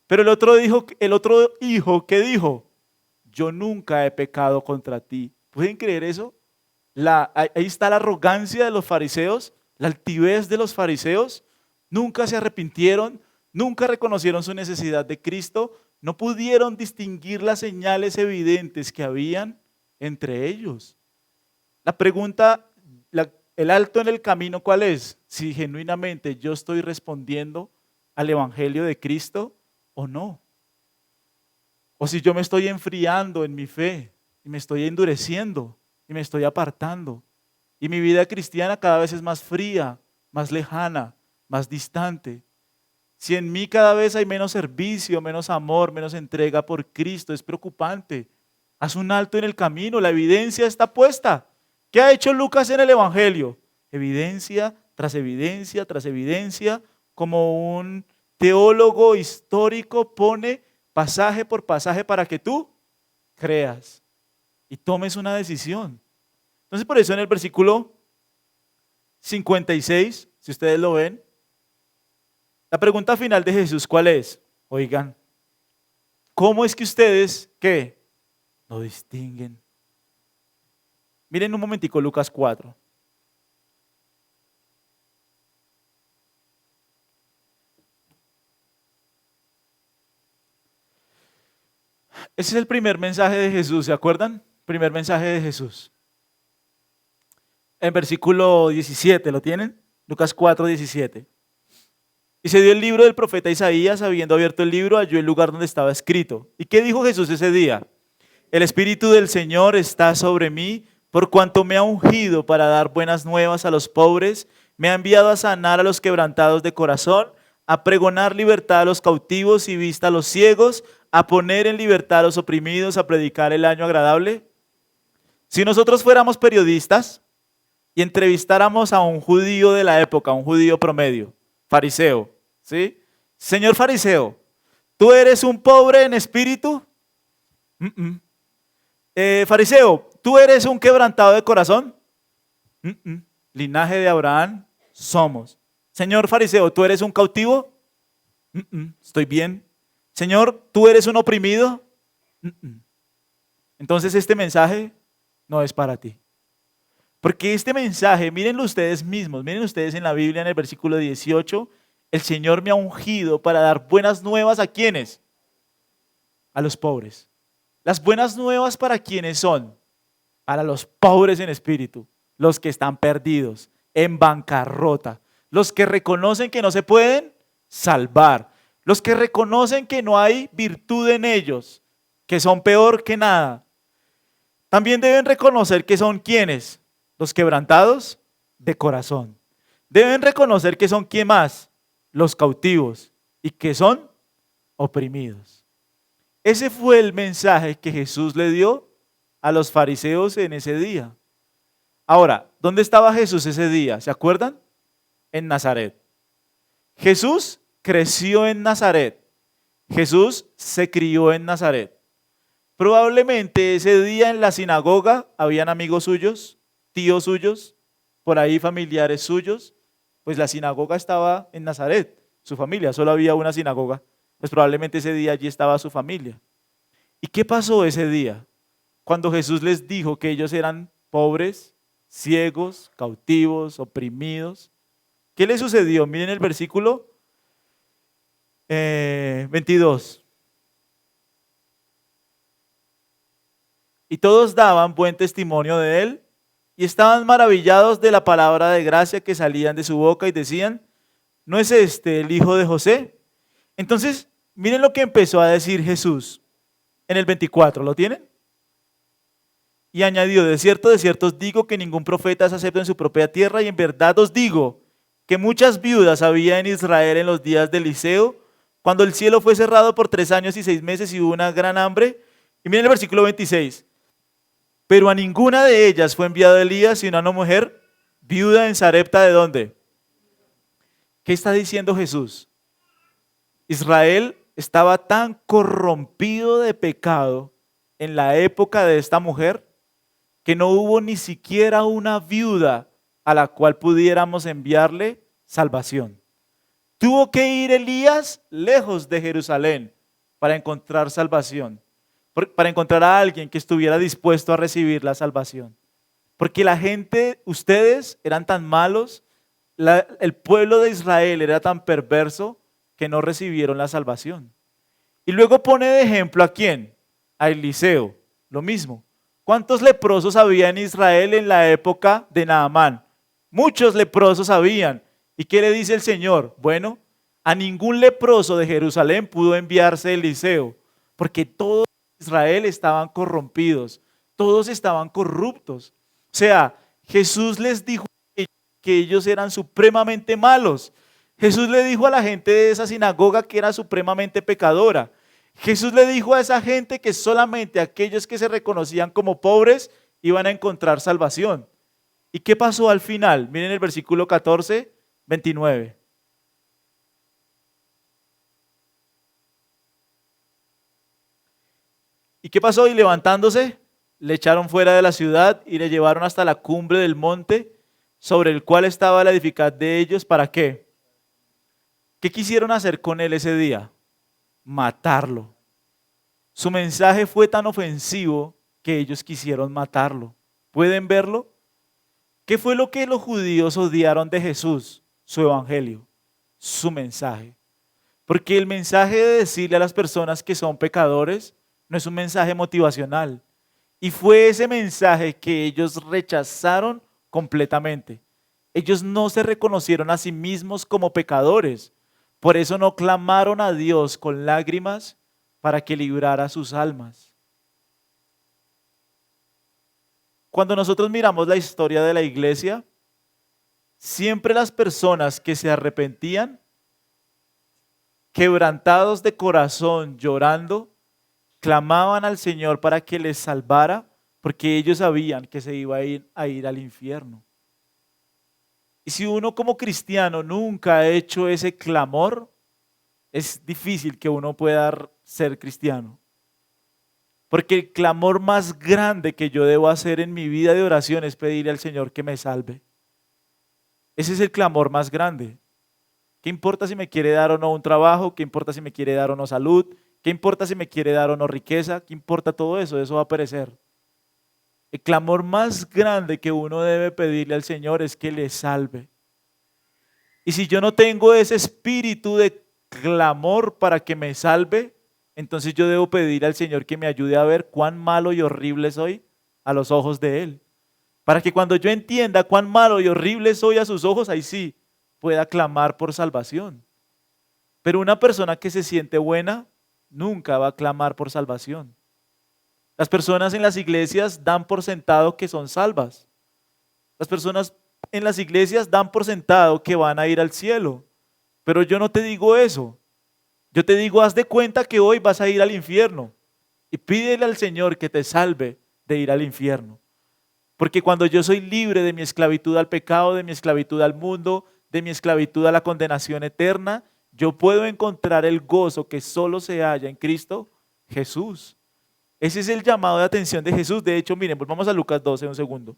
Pero el otro hijo, ¿qué dijo? Yo nunca he pecado contra ti. ¿Pueden creer eso? Ahí está la arrogancia de los fariseos, la altivez de los fariseos. Nunca se arrepintieron, nunca reconocieron su necesidad de Cristo, no pudieron distinguir las señales evidentes que habían entre ellos. La pregunta, el alto en el camino, ¿cuál es? Si genuinamente yo estoy respondiendo al Evangelio de Cristo o no. O si yo me estoy enfriando en mi fe y me estoy endureciendo y me estoy apartando. Y mi vida cristiana cada vez es más fría, más lejana, más distante. Si en mí cada vez hay menos servicio, menos amor, menos entrega por Cristo, es preocupante. Haz un alto en el camino, la evidencia está puesta. ¿Qué ha hecho Lucas en el Evangelio? Evidencia tras evidencia tras evidencia, como un teólogo histórico pone pasaje por pasaje para que tú creas y tomes una decisión. Entonces por eso en el versículo 56, si ustedes lo ven, la pregunta final de Jesús, ¿cuál es? Oigan, ¿cómo es que ustedes, qué? No distinguen. Miren un momentico Lucas 4. Ese es el primer mensaje de Jesús, ¿se acuerdan? Primer mensaje de Jesús. En versículo 17, ¿lo tienen? Lucas 4, 17. Y se dio el libro del profeta Isaías, habiendo abierto el libro, halló el lugar donde estaba escrito. ¿Y qué dijo Jesús ese día? El Espíritu del Señor está sobre mí, por cuanto me ha ungido para dar buenas nuevas a los pobres, me ha enviado a sanar a los quebrantados de corazón, a pregonar libertad a los cautivos y vista a los ciegos, a poner en libertad a los oprimidos, a predicar el año agradable. Si nosotros fuéramos periodistas y entrevistáramos a un judío de la época, un judío promedio, fariseo, ¿sí? Señor fariseo, ¿tú eres un pobre en espíritu? Fariseo, ¿tú eres un quebrantado de corazón? Linaje de Abraham somos. Señor fariseo, ¿tú eres un cautivo? Estoy bien. Señor, ¿tú eres un oprimido? Entonces este mensaje no es para ti. Porque este mensaje, mírenlo ustedes mismos, miren ustedes en la Biblia en el versículo 18, el Señor me ha ungido para dar buenas nuevas ¿a quiénes? A los pobres. Las buenas nuevas ¿para quiénes son? Para los pobres en espíritu, los que están perdidos, en bancarrota, los que reconocen que no se pueden salvar, los que reconocen que no hay virtud en ellos, que son peor que nada. También deben reconocer que son ¿quiénes? Los quebrantados de corazón. Deben reconocer que son ¿quién más? Los cautivos y que son oprimidos. Ese fue el mensaje que Jesús le dio a los fariseos en ese día. Ahora, ¿dónde estaba Jesús ese día? ¿Se acuerdan? En Nazaret. Jesús creció en Nazaret. Jesús se crió en Nazaret. Probablemente ese día en la sinagoga habían amigos suyos, tíos suyos, por ahí familiares suyos, pues la sinagoga estaba en Nazaret, su familia, solo había una sinagoga, pues probablemente ese día allí estaba su familia. ¿Y qué pasó ese día? Cuando Jesús les dijo que ellos eran pobres, ciegos, cautivos, oprimidos, ¿qué les sucedió? Miren el versículo 22. Y todos daban buen testimonio de él, y estaban maravillados de la palabra de gracia que salían de su boca y decían, ¿no es este el hijo de José? Entonces, miren lo que empezó a decir Jesús en el 24, ¿lo tienen? Y añadió, de cierto os digo que ningún profeta es acepto en su propia tierra, y en verdad os digo que muchas viudas había en Israel en los días de Eliseo, cuando el cielo fue cerrado por 3 años y 6 meses y hubo una gran hambre. Y miren el versículo 26. Pero a ninguna de ellas fue enviado Elías, sino a una mujer viuda en Sarepta, ¿de dónde? ¿Qué está diciendo Jesús? Israel estaba tan corrompido de pecado en la época de esta mujer que no hubo ni siquiera una viuda a la cual pudiéramos enviarle salvación. Tuvo que ir Elías lejos de Jerusalén para encontrar salvación, para encontrar a alguien que estuviera dispuesto a recibir la salvación. Porque la gente, ustedes eran tan malos, el pueblo de Israel era tan perverso que no recibieron la salvación. Y luego pone de ejemplo ¿a quién? A Eliseo, lo mismo. ¿Cuántos leprosos había en Israel en la época de Naamán? Muchos leprosos habían. ¿Y qué le dice el Señor? Bueno, a ningún leproso de Jerusalén pudo enviarse Eliseo, porque todos en Israel estaban corrompidos, todos estaban corruptos. O sea, Jesús les dijo que ellos eran supremamente malos. Jesús le dijo a la gente de esa sinagoga que era supremamente pecadora. Jesús le dijo a esa gente que solamente aquellos que se reconocían como pobres iban a encontrar salvación. ¿Y qué pasó al final? Miren el versículo 14, 29. ¿Y qué pasó? Y levantándose, le echaron fuera de la ciudad y le llevaron hasta la cumbre del monte sobre el cual estaba la edificad de ellos. ¿Para qué? ¿Qué quisieron hacer con él ese día? Matarlo. Su mensaje fue tan ofensivo que ellos quisieron matarlo. ¿Pueden verlo? ¿Qué fue lo que los judíos odiaron de Jesús? Su evangelio, su mensaje. Porque el mensaje de decirle a las personas que son pecadores no es un mensaje motivacional. Y fue ese mensaje que ellos rechazaron completamente. Ellos no se reconocieron a sí mismos como pecadores. Por eso no clamaron a Dios con lágrimas para que librara sus almas. Cuando nosotros miramos la historia de la iglesia, siempre las personas que se arrepentían, quebrantados de corazón, llorando, clamaban al Señor para que les salvara, porque ellos sabían que se iba a ir al infierno. Y si uno como cristiano nunca ha hecho ese clamor, es difícil que uno pueda ser cristiano. Porque el clamor más grande que yo debo hacer en mi vida de oración es pedirle al Señor que me salve. Ese es el clamor más grande. ¿Qué importa si me quiere dar o no un trabajo? ¿Qué importa si me quiere dar o no salud? ¿Qué importa si me quiere dar o no riqueza? ¿Qué importa todo eso? Eso va a perecer. El clamor más grande que uno debe pedirle al Señor es que le salve. Y si yo no tengo ese espíritu de clamor para que me salve, entonces yo debo pedir al Señor que me ayude a ver cuán malo y horrible soy a los ojos de Él. Para que cuando yo entienda cuán malo y horrible soy a sus ojos, ahí sí pueda clamar por salvación. Pero una persona que se siente buena nunca va a clamar por salvación. Las personas en las iglesias dan por sentado que son salvas. Las personas en las iglesias dan por sentado que van a ir al cielo. Pero yo no te digo eso. Yo te digo, haz de cuenta que hoy vas a ir al infierno y pídele al Señor que te salve de ir al infierno. Porque cuando yo soy libre de mi esclavitud al pecado, de mi esclavitud al mundo, de mi esclavitud a la condenación eterna, yo puedo encontrar el gozo que solo se halla en Cristo Jesús. Ese es el llamado de atención de Jesús. De hecho, miren, volvamos a Lucas 12 un segundo.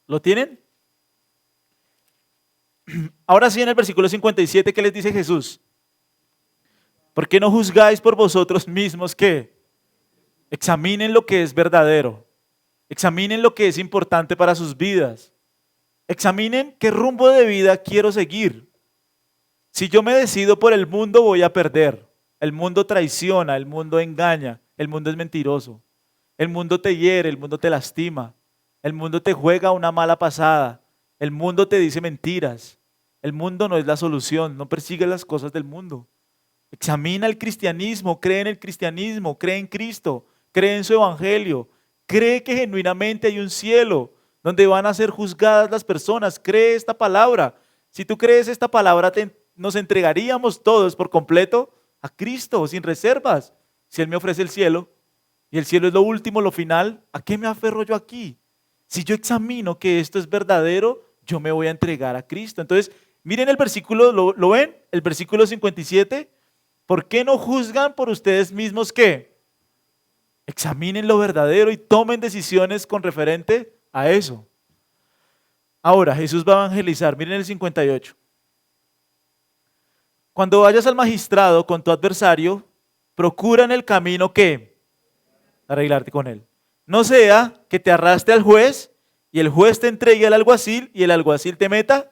¿Lo tienen? Ahora sí, en el versículo 57, ¿qué les dice Jesús? ¿Por qué no juzgáis por vosotros mismos qué? Examinen lo que es verdadero. Examinen lo que es importante para sus vidas. Examinen qué rumbo de vida quiero seguir. Si yo me decido por el mundo, voy a perder. El mundo traiciona, el mundo engaña, el mundo es mentiroso. El mundo te hiere, el mundo te lastima. El mundo te juega una mala pasada. El mundo te dice mentiras. El mundo no es la solución, no persigue las cosas del mundo. Examina el cristianismo, cree en el cristianismo, cree en Cristo, cree en su evangelio, cree que genuinamente hay un cielo donde van a ser juzgadas las personas, cree esta palabra. Si tú crees esta palabra, nos entregaríamos todos por completo a Cristo, sin reservas. Si Él me ofrece el cielo, y el cielo es lo último, lo final, ¿a qué me aferro yo aquí? Si yo examino que esto es verdadero, yo me voy a entregar a Cristo. Entonces, miren el versículo, ¿lo ven? El versículo 57. ¿Por qué no juzgan por ustedes mismos qué? Examinen lo verdadero y tomen decisiones con referente a eso. Ahora, Jesús va a evangelizar. Miren el 58. Cuando vayas al magistrado con tu adversario, procura en el camino que arreglarte con él. No sea que te arrastre al juez y el juez te entregue al alguacil y el alguacil te meta.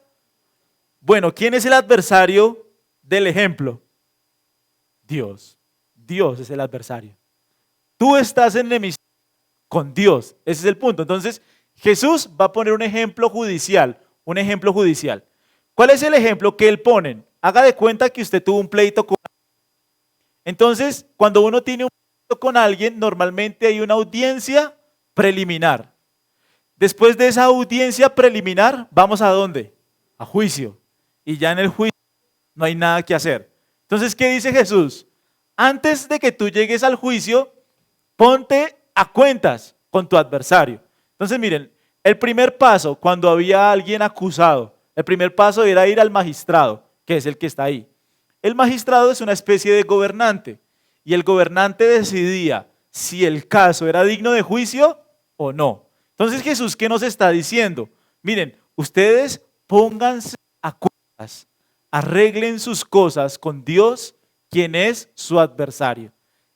Bueno, ¿quién es el adversario del ejemplo? Dios. Dios es el adversario. Tú estás en enemistad con Dios. Ese es el punto. Entonces, Jesús va a poner un ejemplo judicial. Un ejemplo judicial. ¿Cuál es el ejemplo que él pone? Haga de cuenta que usted tuvo un pleito con alguien. Entonces, cuando uno tiene un pleito con alguien, normalmente hay una audiencia preliminar. Después de esa audiencia preliminar, ¿vamos a dónde? A juicio. Y ya en el juicio no hay nada que hacer. Entonces, ¿qué dice Jesús? Antes de que tú llegues al juicio, ponte a cuentas con tu adversario. Entonces, miren, el primer paso cuando había alguien acusado, el primer paso era ir al magistrado, que es el que está ahí. El magistrado es una especie de gobernante y el gobernante decidía si el caso era digno de juicio o no. Entonces, Jesús, ¿qué nos está diciendo? Miren, ustedes pónganse a cuentas, arreglen sus cosas con Dios, quien es su adversario.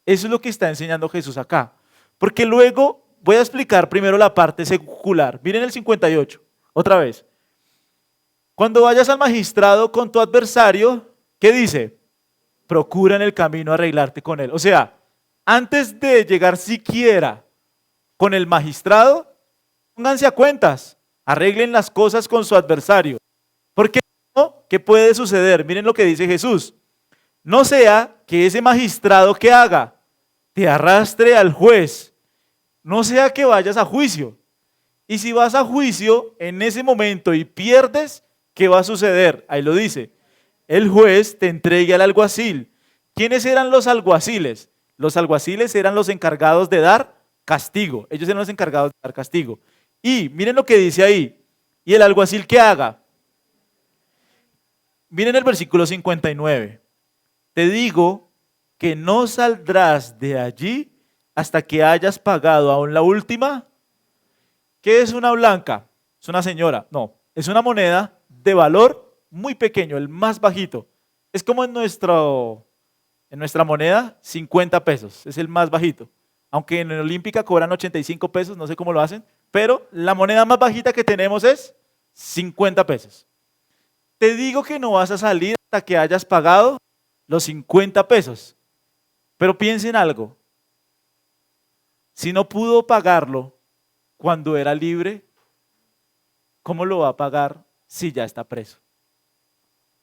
Eso es lo que está enseñando Jesús acá. Porque luego voy a explicar primero la parte secular. Miren el 58, otra vez. Cuando vayas al magistrado con tu adversario, ¿qué dice? Procura en el camino arreglarte con él. O sea, antes de llegar siquiera con el magistrado, pónganse a cuentas, arreglen las cosas con su adversario. Porque no, ¿qué puede suceder? Miren lo que dice Jesús. No sea que ese magistrado que haga te arrastre al juez, no sea que vayas a juicio. Y si vas a juicio en ese momento y pierdes, ¿qué va a suceder? Ahí lo dice. El juez te entregue al alguacil. ¿Quiénes eran los alguaciles? Los alguaciles eran los encargados de dar castigo. Ellos eran los encargados de dar castigo. Y miren lo que dice ahí. ¿Y el alguacil qué haga? Miren el versículo 59. Te digo que no saldrás de allí hasta que hayas pagado aún la última. ¿Qué es una blanca? Es una señora. No, es una moneda de valor muy pequeño, el más bajito. Es como en nuestra moneda, 50 pesos, es el más bajito. Aunque en la Olímpica cobran 85 pesos, no sé cómo lo hacen, pero la moneda más bajita que tenemos es 50 pesos. Te digo que no vas a salir hasta que hayas pagado los 50 pesos. Pero piensen algo. Si no pudo pagarlo cuando era libre, ¿cómo lo va a pagar si ya está preso?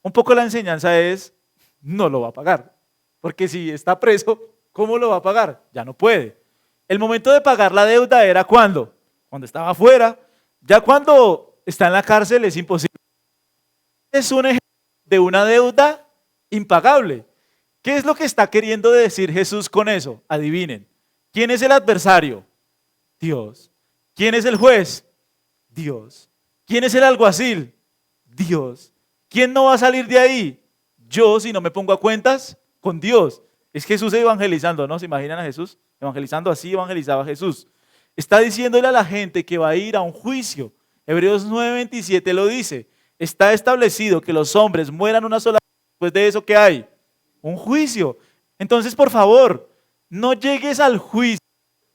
Un poco la enseñanza es, no lo va a pagar. Porque si está preso, ¿cómo lo va a pagar? Ya no puede. El momento de pagar la deuda era ¿cuándo? Cuando estaba afuera. Ya cuando está en la cárcel es imposible. Es un ejemplo de una deuda impagable. ¿Qué es lo que está queriendo decir Jesús con eso? Adivinen. ¿Quién es el adversario? Dios. ¿Quién es el juez? Dios. ¿Quién es el alguacil? Dios. ¿Quién no va a salir de ahí? Yo, si no me pongo a cuentas con Dios. Es Jesús evangelizando, ¿no? ¿Se imaginan a Jesús evangelizando? Así evangelizaba Jesús. Está diciéndole a la gente que va a ir a un juicio. Hebreos 9:27 lo dice. Está establecido que los hombres mueran una sola vez. Después de eso, ¿qué hay? Un juicio. Entonces, por favor, no llegues al juicio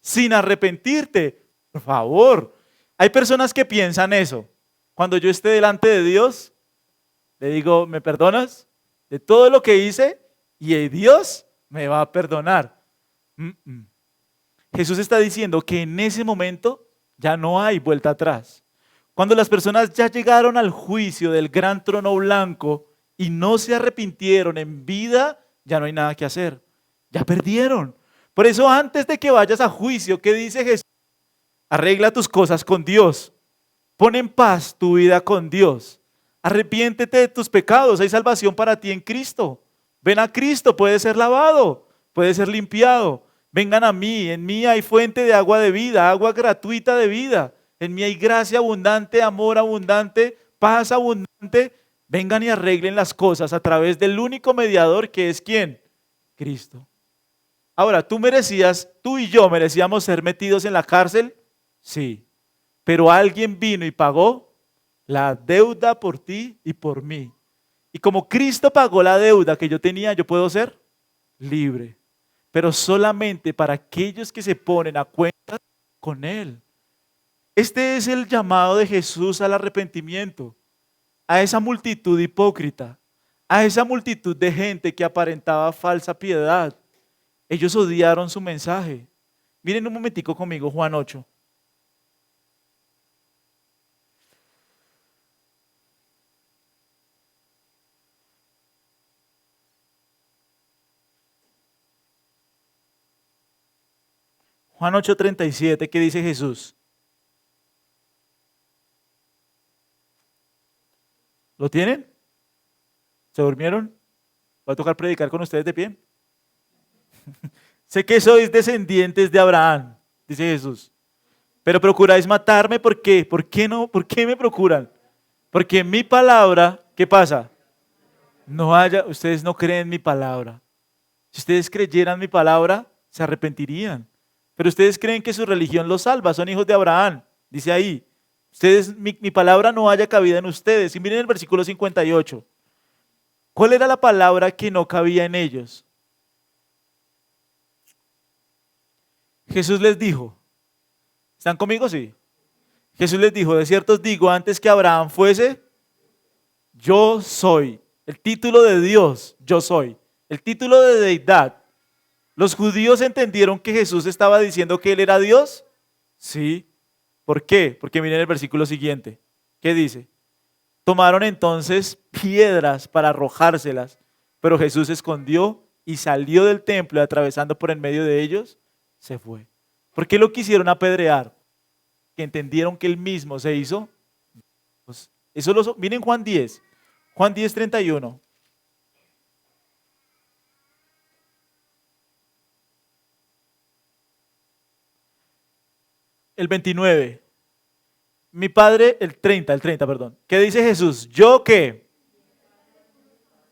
sin arrepentirte. Por favor. Hay personas que piensan eso. Cuando yo esté delante de Dios, le digo, ¿me perdonas? de todo lo que hice y Dios me va a perdonar. Jesús está diciendo que en ese momento ya no hay vuelta atrás. Cuando las personas ya llegaron al juicio del gran trono blanco y no se arrepintieron en vida, ya no hay nada que hacer. Ya perdieron. Por eso antes de que vayas a juicio, ¿qué dice Jesús? Arregla tus cosas con Dios. Pon en paz tu vida con Dios. Arrepiéntete de tus pecados. Hay salvación para ti en Cristo. Ven a Cristo, puede ser lavado, puede ser limpiado. Vengan a mí, en mí hay fuente de agua de vida, agua gratuita de vida. En mí hay gracia abundante, amor abundante, paz abundante. Vengan y arreglen las cosas a través del único mediador que es ¿quién? Cristo. Ahora, tú y yo merecíamos ser metidos en la cárcel, sí. Pero alguien vino y pagó la deuda por ti y por mí. Y como Cristo pagó la deuda que yo tenía, yo puedo ser libre. Pero solamente para aquellos que se ponen a cuenta con Él. Este es el llamado de Jesús al arrepentimiento. A esa multitud hipócrita, a esa multitud de gente que aparentaba falsa piedad. Ellos odiaron su mensaje. Miren un momentico conmigo, Juan 8. Juan 8:37, ¿qué dice Jesús? ¿Lo tienen? ¿Se durmieron? ¿Va a tocar predicar con ustedes de pie? Sé que sois descendientes de Abraham, dice Jesús, pero procuráis matarme, ¿por qué? ¿Por qué no? ¿Por qué me procuran? Porque en mi palabra, ¿qué pasa? Ustedes no creen mi palabra. Si ustedes creyeran mi palabra, se arrepentirían. Pero ustedes creen que su religión los salva, son hijos de Abraham, dice ahí. Mi palabra no haya cabida en ustedes. Y miren el versículo 58. ¿Cuál era la palabra que no cabía en ellos? Jesús les dijo, ¿están conmigo? Sí. Jesús les dijo, de cierto os digo, antes que Abraham fuese, yo soy. El título de Dios, yo soy. El título de deidad. ¿Los judíos entendieron que Jesús estaba diciendo que Él era Dios? Sí. ¿Por qué? Porque miren el versículo siguiente. ¿Qué dice? Tomaron entonces piedras para arrojárselas, pero Jesús se escondió y salió del templo y atravesando por en medio de ellos, se fue. ¿Por qué lo quisieron apedrear? Que entendieron que Él mismo se hizo. Miren Juan 10, Juan 10:31. El 29. Mi Padre, el 30, perdón. ¿Qué dice Jesús? ¿Yo qué?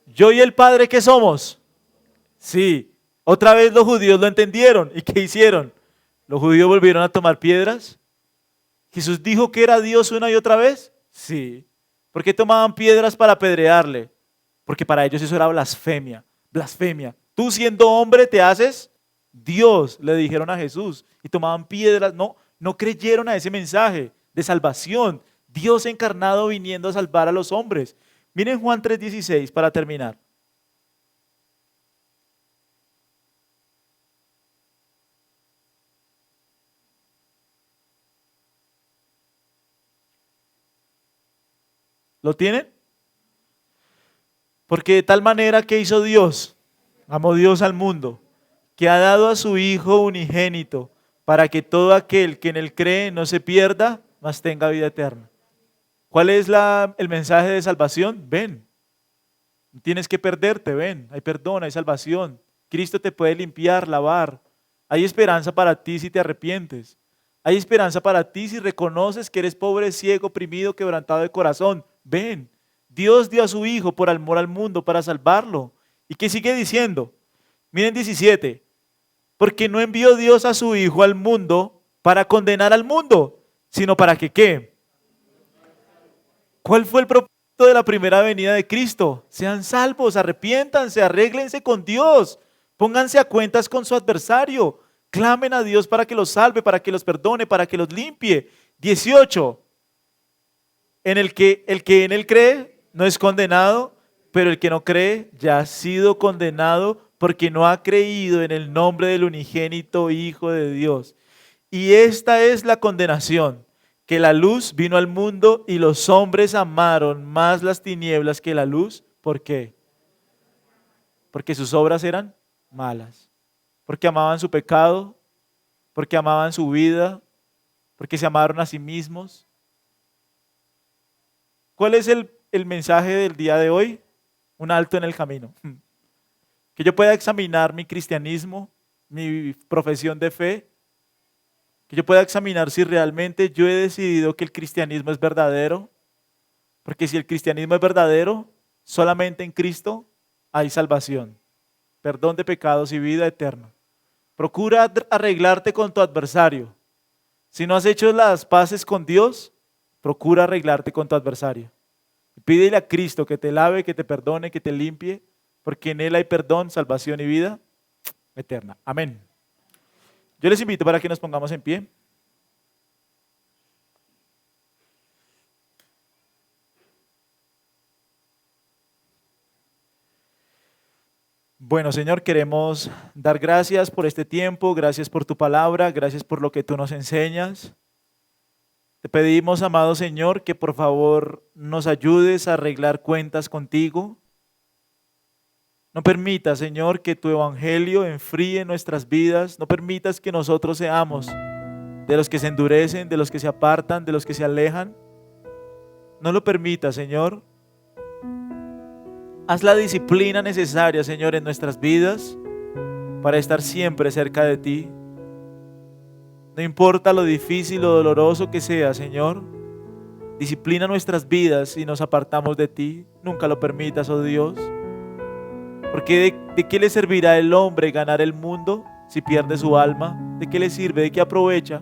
¿Yo y el Padre qué somos? Sí. Otra vez los judíos lo entendieron. ¿Y qué hicieron? ¿Los judíos volvieron a tomar piedras? ¿Jesús dijo que era Dios una y otra vez? Sí. ¿Por qué tomaban piedras para apedrearle? Porque para ellos eso era blasfemia. Blasfemia. Tú siendo hombre te haces Dios, le dijeron a Jesús. Y tomaban piedras. No creyeron a ese mensaje de salvación. Dios encarnado viniendo a salvar a los hombres. Miren Juan 3:16 para terminar. ¿Lo tienen? Porque de tal manera que hizo Dios, amó Dios al mundo, que ha dado a su Hijo unigénito, para que todo aquel que en Él cree no se pierda, mas tenga vida eterna. ¿Cuál es el mensaje de salvación? Ven. No tienes que perderte, ven. Hay perdón, hay salvación. Cristo te puede limpiar, lavar. Hay esperanza para ti si te arrepientes. Hay esperanza para ti si reconoces que eres pobre, ciego, oprimido, quebrantado de corazón. Ven. Dios dio a su Hijo por amor al mundo para salvarlo. ¿Y qué sigue diciendo? Miren 17. Porque no envió Dios a su Hijo al mundo para condenar al mundo, sino para que ¿qué? ¿Cuál fue el propósito de la primera venida de Cristo? Sean salvos, arrepiéntanse, arréglense con Dios, pónganse a cuentas con su adversario, clamen a Dios para que los salve, para que los perdone, para que los limpie. 18. El que en Él cree no es condenado, Pero el que no cree ya ha sido condenado porque no ha creído en el nombre del unigénito Hijo de Dios. Y esta es la condenación, que la luz vino al mundo y los hombres amaron más las tinieblas que la luz. ¿Por qué? Porque sus obras eran malas, porque amaban su pecado, porque amaban su vida, porque se amaron a sí mismos. ¿Cuál es el mensaje del día de hoy? Un alto en el camino. Que yo pueda examinar mi cristianismo, mi profesión de fe, que yo pueda examinar si realmente yo he decidido que el cristianismo es verdadero, porque si el cristianismo es verdadero, solamente en Cristo hay salvación, perdón de pecados y vida eterna. Procura arreglarte con tu adversario. Si no has hecho las paces con Dios, procura arreglarte con tu adversario. Pídele a Cristo que te lave, que te perdone, que te limpie, porque en Él hay perdón, salvación y vida eterna. Amén. Yo les invito para que nos pongamos en pie. Bueno, Señor, queremos dar gracias por este tiempo, gracias por tu palabra, gracias por lo que tú nos enseñas. Te pedimos, amado Señor, que por favor nos ayudes a arreglar cuentas contigo. No permitas, Señor, que tu evangelio enfríe nuestras vidas. No permitas que nosotros seamos de los que se endurecen, de los que se apartan, de los que se alejan. No lo permitas, Señor. Haz la disciplina necesaria, Señor, en nuestras vidas para estar siempre cerca de ti. No importa lo difícil o doloroso que sea, Señor. Disciplina nuestras vidas si nos apartamos de ti. Nunca lo permitas, oh Dios. Porque ¿de qué le servirá el hombre ganar el mundo si pierde su alma? ¿De qué le sirve? ¿De qué aprovecha?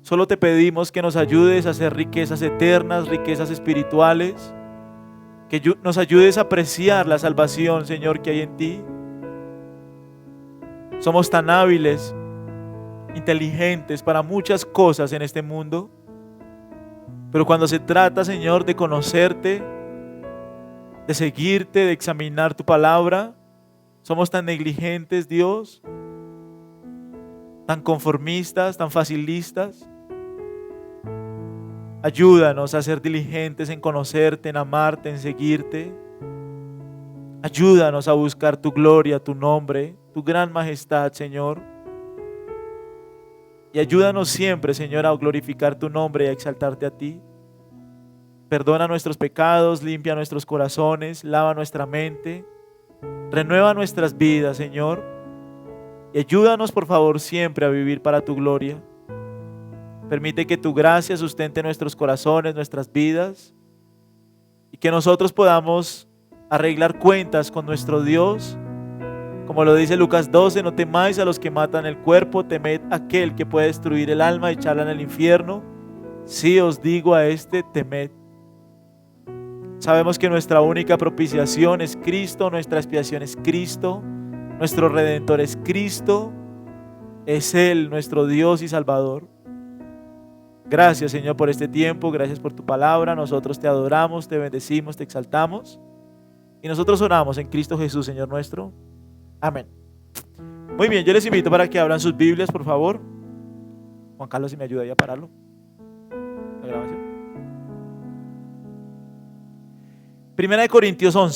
Solo te pedimos que nos ayudes a hacer riquezas eternas, riquezas espirituales, que nos ayudes a apreciar la salvación, Señor, que hay en ti. Somos tan hábiles, inteligentes para muchas cosas en este mundo, pero cuando se trata, Señor, de conocerte, de seguirte, de examinar tu palabra, somos tan negligentes, Dios, tan conformistas, tan facilistas. Ayúdanos a ser diligentes en conocerte, en amarte, en seguirte. Ayúdanos a buscar tu gloria, tu nombre, tu gran majestad, Señor. Y ayúdanos siempre, Señor, a glorificar tu nombre y a exaltarte a ti. Perdona nuestros pecados, limpia nuestros corazones, lava nuestra mente, renueva nuestras vidas, Señor. Y ayúdanos, por favor, siempre a vivir para tu gloria. Permite que tu gracia sustente nuestros corazones, nuestras vidas, y que nosotros podamos arreglar cuentas con nuestro Dios. Como lo dice Lucas 12, no temáis a los que matan el cuerpo, temed a aquel que puede destruir el alma y echarla en el infierno. Sí os digo a este, temed. Sabemos que nuestra única propiciación es Cristo, nuestra expiación es Cristo, nuestro Redentor es Cristo, es Él nuestro Dios y Salvador. Gracias, Señor, por este tiempo, gracias por tu palabra. Nosotros te adoramos, te bendecimos, te exaltamos y nosotros oramos en Cristo Jesús, Señor nuestro. Amén. Muy bien, yo les invito para que abran sus Biblias, por favor. Juan Carlos, si me ayuda ahí a pararlo, la grabación. Primera de Corintios 11.